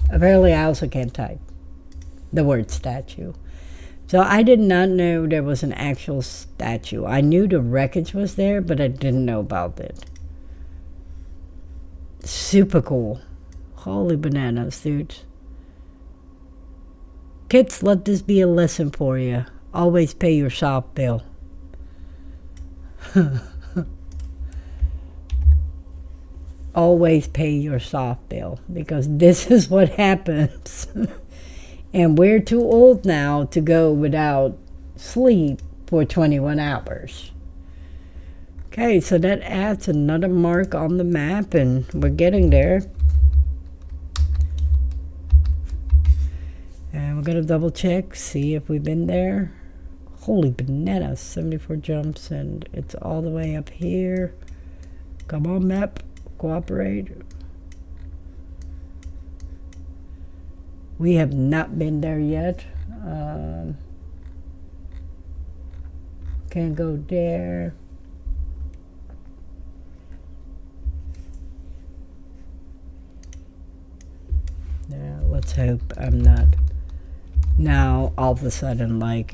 Apparently, I also can't type the word statue. So I did not know there was an actual statue. I knew the wreckage was there, but I didn't know about it. Super cool. Holy bananas, dude. Kids, let this be a lesson for you. Always pay your soft bill. Always pay your soft bill, because this is what happens. And we're too old now to go without sleep for 21 hours. Okay, so that adds another mark on the map, and we're getting there. And we're going to double check, see if we've been there. Holy bananas, 74 jumps, and it's all the way up here. Come on, map, cooperate. We have not been there yet. Can't go there. Yeah, let's hope I'm not now all of a sudden, like,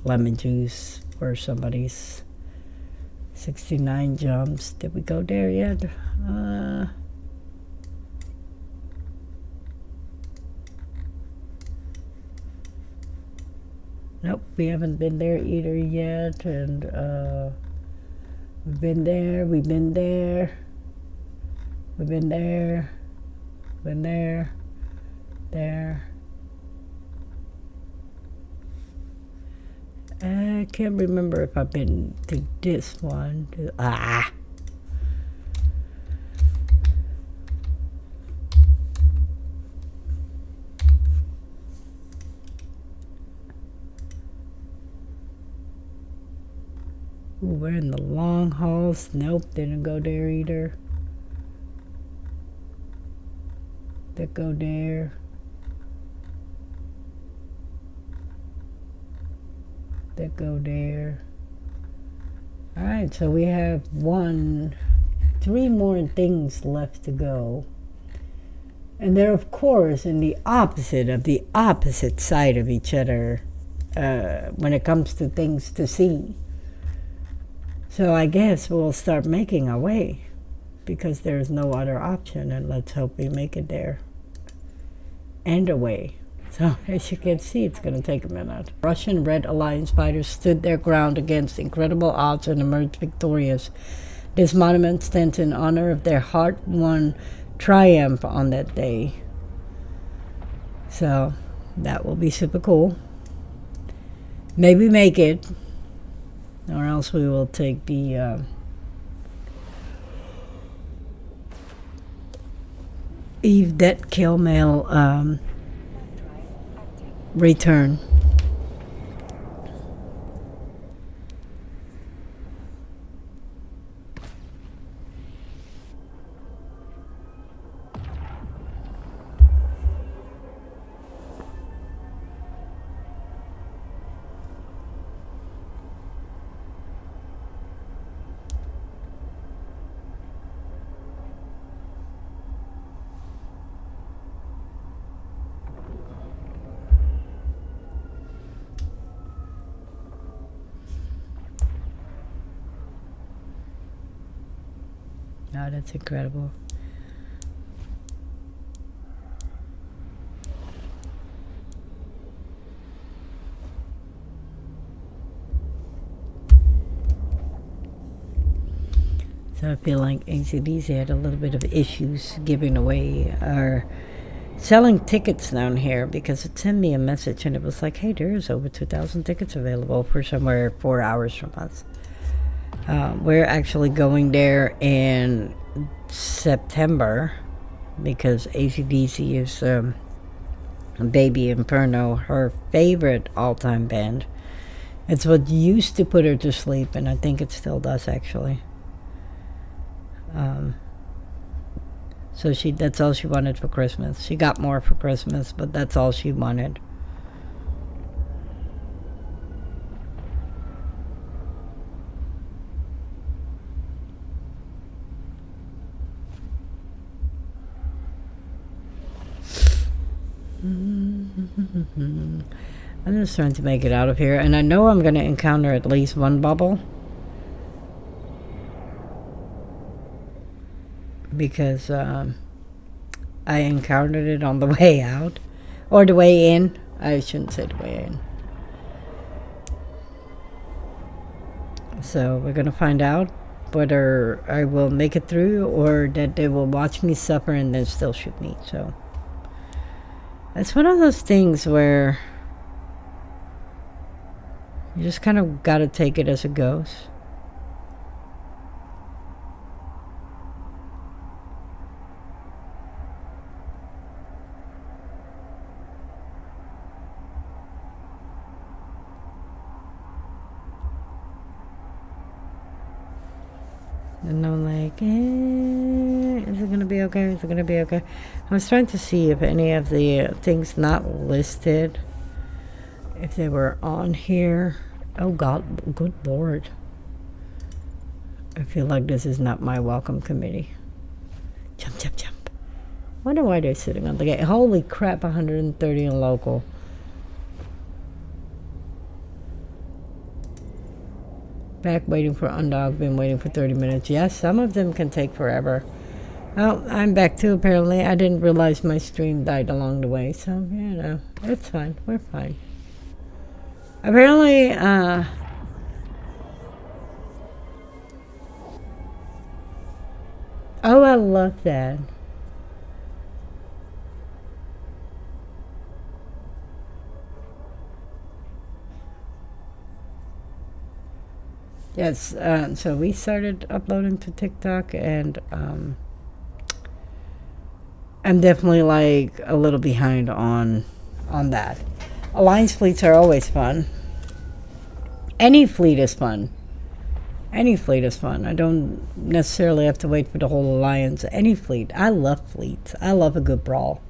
lemon juice or somebody's 69 jumps. Did we go there yet? Nope, we haven't been there either yet. And we've been there, we've been there, we've been there, been there, there. I can't remember if I've been to this one. Ooh, we're in the long hauls. Nope, didn't go there either. Did go there. That go there. All right, so we have 3 more things left to go, and they're of course in the opposite side of each other when it comes to things to see. So I guess we'll start making our way, because there's no other option, and let's hope we make it there and away. So, as you can see, it's going to take a minute. Russian Red Alliance fighters stood their ground against incredible odds and emerged victorious. This monument stands in honor of their hard-won triumph on that day. So, that will be super cool. Maybe make it, or else we will take the Eve Det Kill Mail return. Oh, that's incredible. So I feel like ACDC had a little bit of issues giving away or selling tickets down here, because it sent me a message and it was like, hey, there's over 2,000 tickets available for somewhere 4 hours from us. We're actually going there in September, because ACDC is Baby Inferno, her favorite all-time band. It's what used to put her to sleep, and I think it still does, actually. So that's all she wanted for Christmas. She got more for Christmas, but that's all she wanted. I'm just trying to make it out of here, and I know I'm going to encounter at least one bubble, because I encountered it on the way out, or the way in, I shouldn't say the way in. So we're gonna find out whether I will make it through or that they will watch me suffer and then still shoot me. So it's one of those things where you just kind of gotta take it as it goes. And I'm like, is it gonna be okay? Is it gonna be okay? I was trying to see if any of the things not listed, if they were on here. Oh God, good Lord. I feel like this is not my welcome committee. Jump, jump, jump. Wonder why they're sitting on the gate. Holy crap, 130 in local. Back waiting for undog. Been waiting for 30 minutes. Yes, some of them can take forever. Oh, I'm back too, apparently. I didn't realize my stream died along the way. So, you know, it's fine. We're fine. Apparently, oh, I love that. Yes, so we started uploading to TikTok, and I'm definitely like a little behind on that. Alliance fleets are always fun. Any fleet is fun. Any fleet is fun. I don't necessarily have to wait for the whole alliance. Any fleet. I love fleets. I love a good brawl.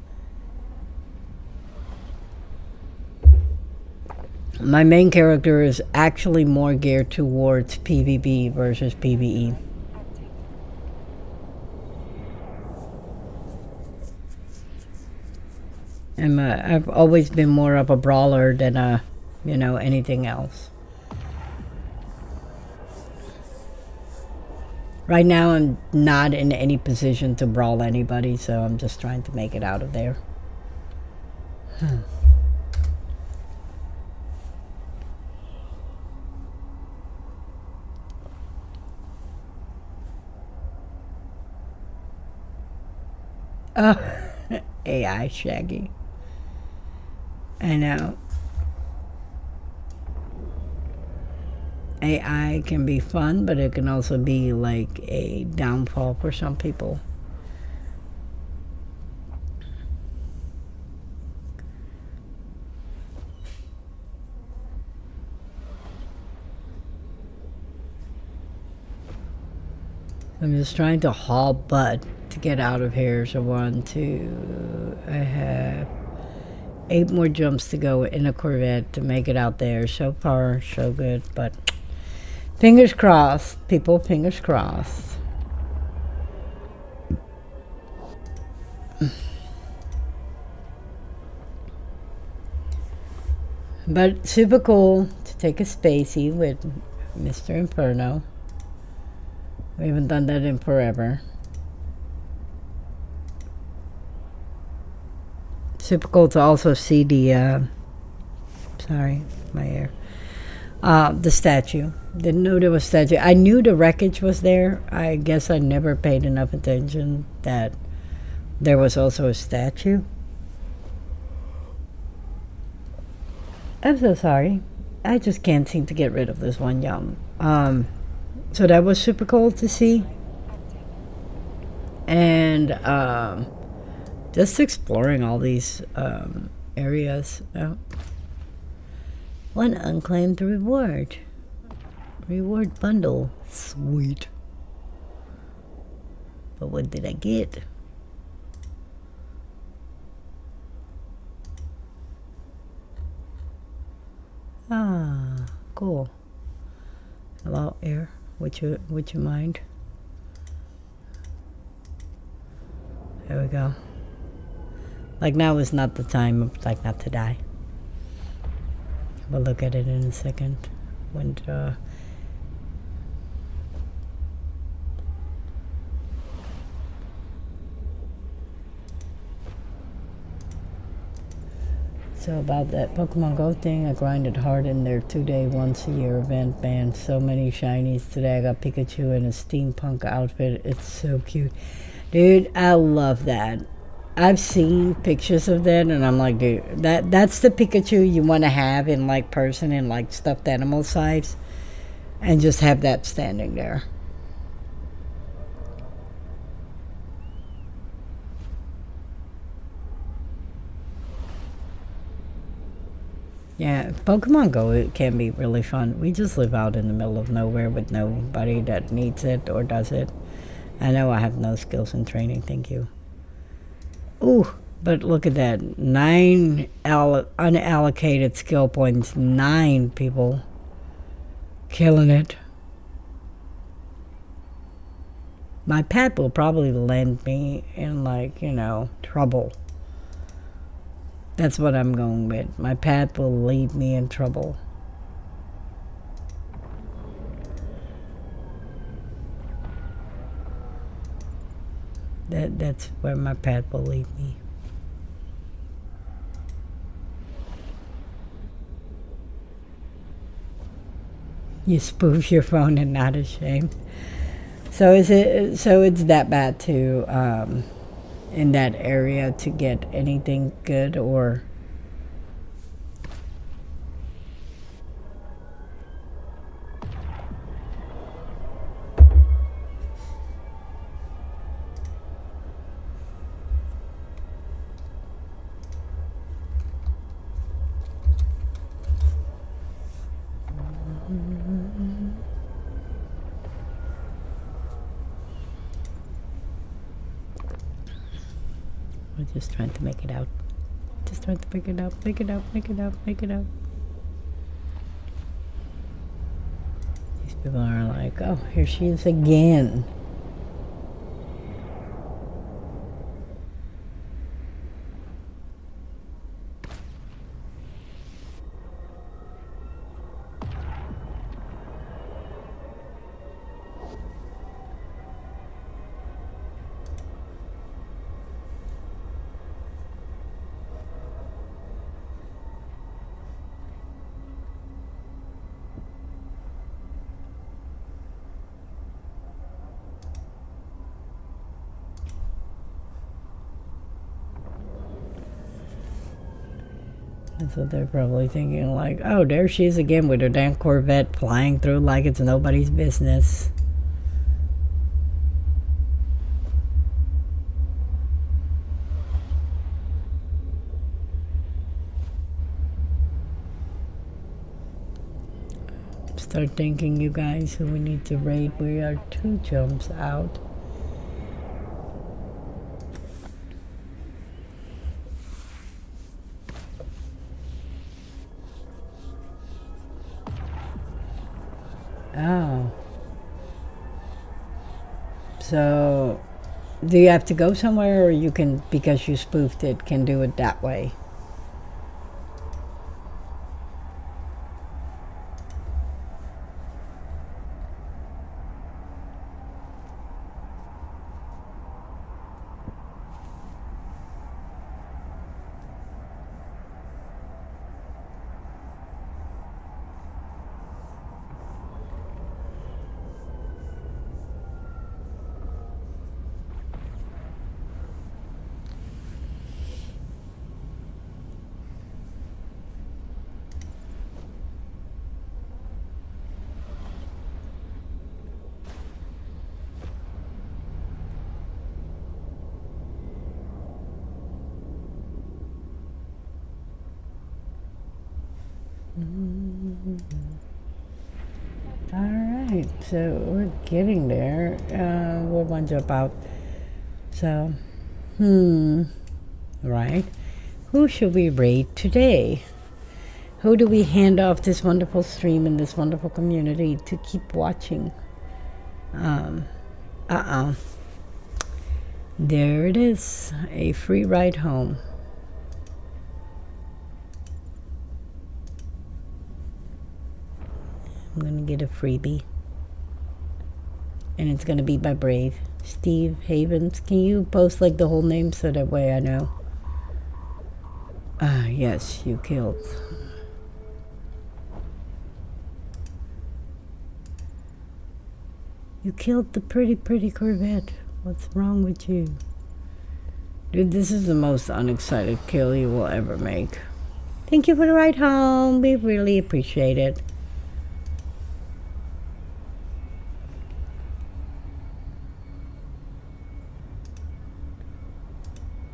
My main character is actually more geared towards PvP versus PvE. I've always been more of a brawler than anything else. Right now, I'm not in any position to brawl anybody, so I'm just trying to make it out of there. AI Shaggy. I know. AI can be fun, but it can also be like a downfall for some people. I'm just trying to haul butt to get out of here. So 1, 2, I have 8 more jumps to go in a Corvette to make it out there. So far, so good, but fingers crossed, people, fingers crossed. But super cool to take a spacey with Mr. Inferno. We haven't done that in forever. Super cool to also see the, sorry, my hair. The statue. Didn't know there was a statue. I knew the wreckage was there. I guess I never paid enough attention that there was also a statue. I'm so sorry. I just can't seem to get rid of this one yum. So that was super cool to see. And just exploring all these areas. Oh. One unclaimed reward. Reward bundle. Sweet. But what did I get? Ah, cool. Hello, air. Would you mind? There we go. Like now is not the time, like not to die. We'll look at it in a second. When So about that Pokemon Go thing, I grinded hard in their 2-day, once-a-year event, man. So many shinies today. I got Pikachu in a steampunk outfit. It's so cute. Dude, I love that. I've seen pictures of that, and I'm like, dude, that's the Pikachu you want to have in, like, person in, like, stuffed animal size. And just have that standing there. Yeah, Pokemon Go, it can be really fun. We just live out in the middle of nowhere with nobody that needs it or does it. I know I have no skills in training, thank you. Ooh, but look at that. 9 unallocated skill points. 9 people. Killing it. My pet will probably land me in, like, you know, trouble. That's what I'm going with. My pet will lead me in trouble. That's where my pet will lead me. You spoof your phone and not ashamed. So is it? So it's that bad to in that area to get anything good or? We're just trying to make it out. Just trying to make it out, make it out, make it out, make it out. These people are like, oh, here she is again. That's what they're probably thinking, like, oh, there she is again with her damn Corvette flying through like it's nobody's business. Start thinking, you guys, who we need to raid. We are 2 jumps out. Oh. So, do you have to go somewhere, or you can, because you spoofed it, can do it that way? Alright, so we're getting there. We'll one jump out. So, right. Who should we raid today? Who do we hand off this wonderful stream and this wonderful community to keep watching? There it is. A free ride home. I'm gonna get a freebie. And it's gonna be by Brave. Steve Havens. Can you post like the whole name so that way I know? Yes, you killed. You killed the pretty Corvette. What's wrong with you? Dude, this is the most unexcited kill you will ever make. Thank you for the ride home. We really appreciate it.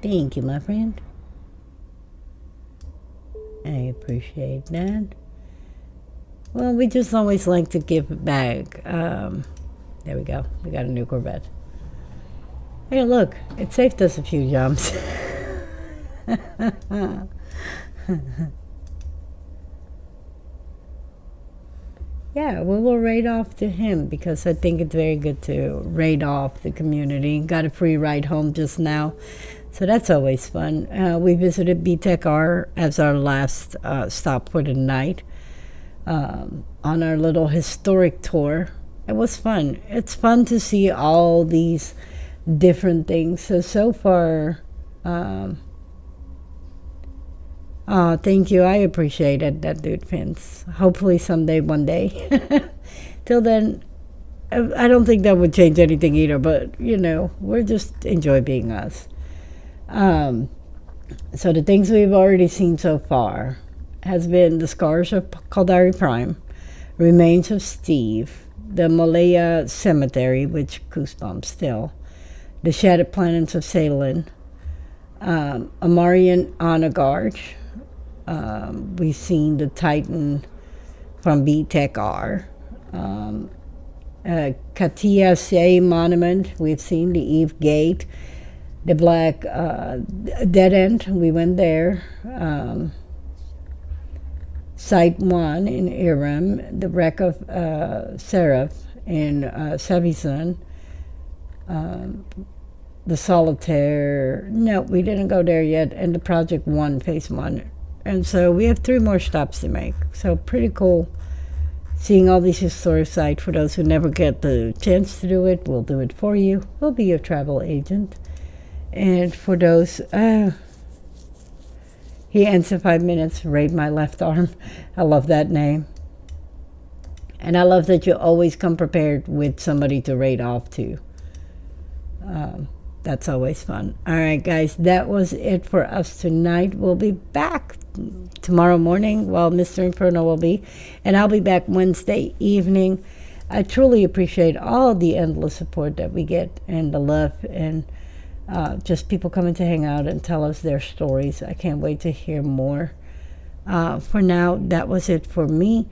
Thank you, my friend. I appreciate that. Well, we just always like to give back. There we go. We got a new Corvette. Hey, look. It saved us a few jumps. Yeah, we will raid off to him because I think it's very good to raid off the community. Got a free ride home just now, so that's always fun. We visited BTEC-R as our last stop for the night on our little historic tour. It was fun. It's fun to see all these different things. So far, oh, thank you. I appreciate it, that dude Vince. Hopefully someday, one day. Till then, I don't think that would change anything either, but, you know, we're just enjoy being us. So the things we've already seen so far has been the scars of Caldari Prime, remains of Steve, the Malaya Cemetery, which goosebumps still, the Shattered Planets of Salem, Amarian Honor Guard. We've seen the Titan from BTEC-R. Katia Say Monument. We've seen the Eve Gate. The Black Dead End. We went there. Site 1 in Iram. The Wreck of Seraph in Savizan. The Solitaire. No, we didn't go there yet. And the Project 1, Phase 1. And so we have 3 more stops to make. So pretty cool seeing all these historic sites. For those who never get the chance to do it, we'll do it for you. We'll be your travel agent. And for those, he ends in 5 minutes, raid my left arm. I love that name. And I love that you always come prepared with somebody to raid off to. That's always fun. All right, guys, that was it for us tonight. We'll be back tomorrow morning. Well, Mr. Inferno will be. And I'll be back Wednesday evening. I truly appreciate all the endless support that we get and the love and just people coming to hang out and tell us their stories. I can't wait to hear more. For now, that was it for me.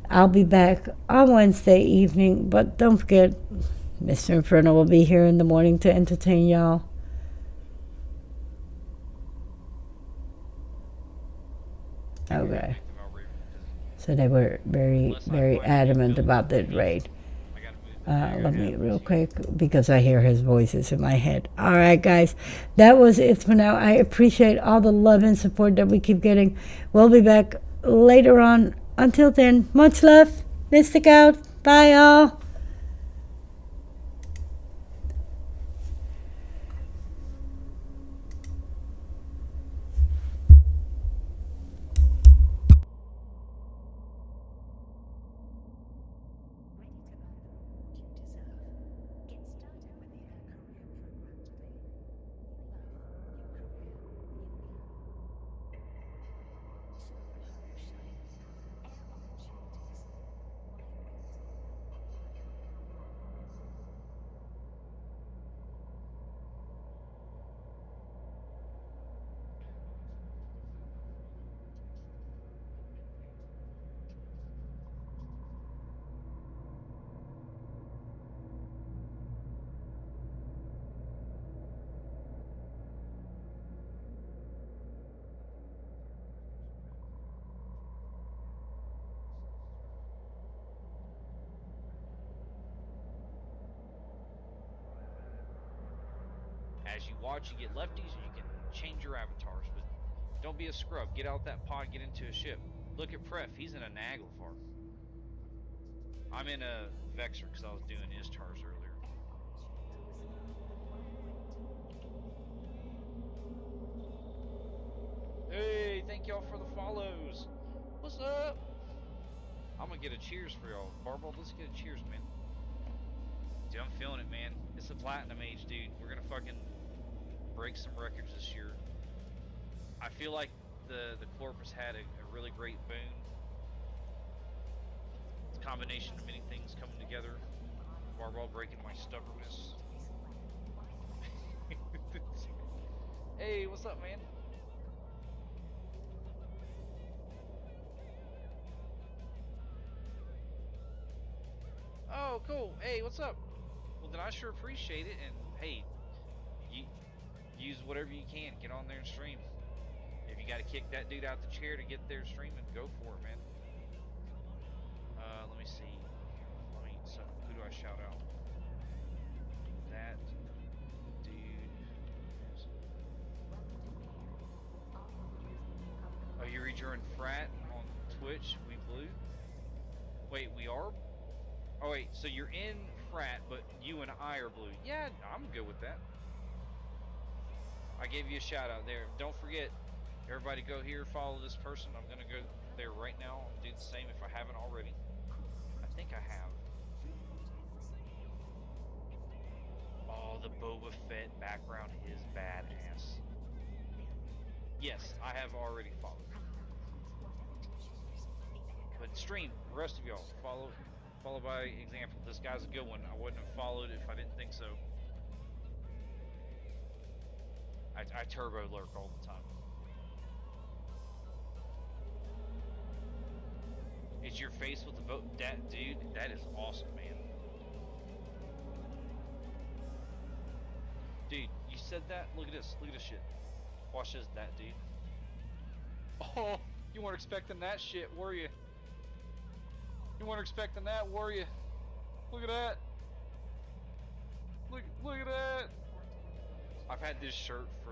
I'll be back on Wednesday evening, but don't forget, Mr. Inferno will be here in the morning to entertain y'all. Okay. So they were very adamant about that raid. Let me real quick because I hear his voices in my head. All right, guys, that was it for now. I appreciate all the love and support that we keep getting. We'll be back later on. Until then, much love. Mystic out. Bye, y'all. As you watch, you get lefties and you can change your avatars, but don't be a scrub. Get out that pod, get into a ship. Look at Pref, he's in a Naglfar. I'm in a Vexer because I was doing Istars earlier. Hey, Thank y'all for the follows. What's up? I'm gonna get a cheers for y'all. Barbell, let's get a cheers, man. Dude, I'm feeling it, man. It's the platinum age, dude. We're gonna fucking break some records this year. I feel like the Corpus had a really great boon. It's a combination of many things coming together. Barbell breaking my stubbornness. Hey, what's up, man? Oh, cool. Hey, what's up? Well, then I sure appreciate it. And hey, you use whatever you can. Get on there and stream. If you got to kick that dude out the chair to get there streaming, go for it, man. Let me see. So who do I shout out? That dude. Oh, you rejoined Frat on Twitch? We blue? Wait, we are? Oh wait, so you're in Frat, but you and I are blue. Yeah, I'm good with that. I gave you a shout out there. Don't forget, everybody go here, follow this person. I'm gonna go there right now and do the same if I haven't already. I think I have. Oh, the Boba Fett background is badass. Yes, I have already followed. But stream, the rest of y'all, follow by example. This guy's a good one. I wouldn't have followed if I didn't think so. I turbo lurk all the time. Is your face with the vote? That dude, that is awesome, man. Dude, you said that? Look at this. Look at this shit. Watch this, that dude. Oh, you weren't expecting that shit, were you? You weren't expecting that, were you? Look at that. Look at that. I've had this shirt for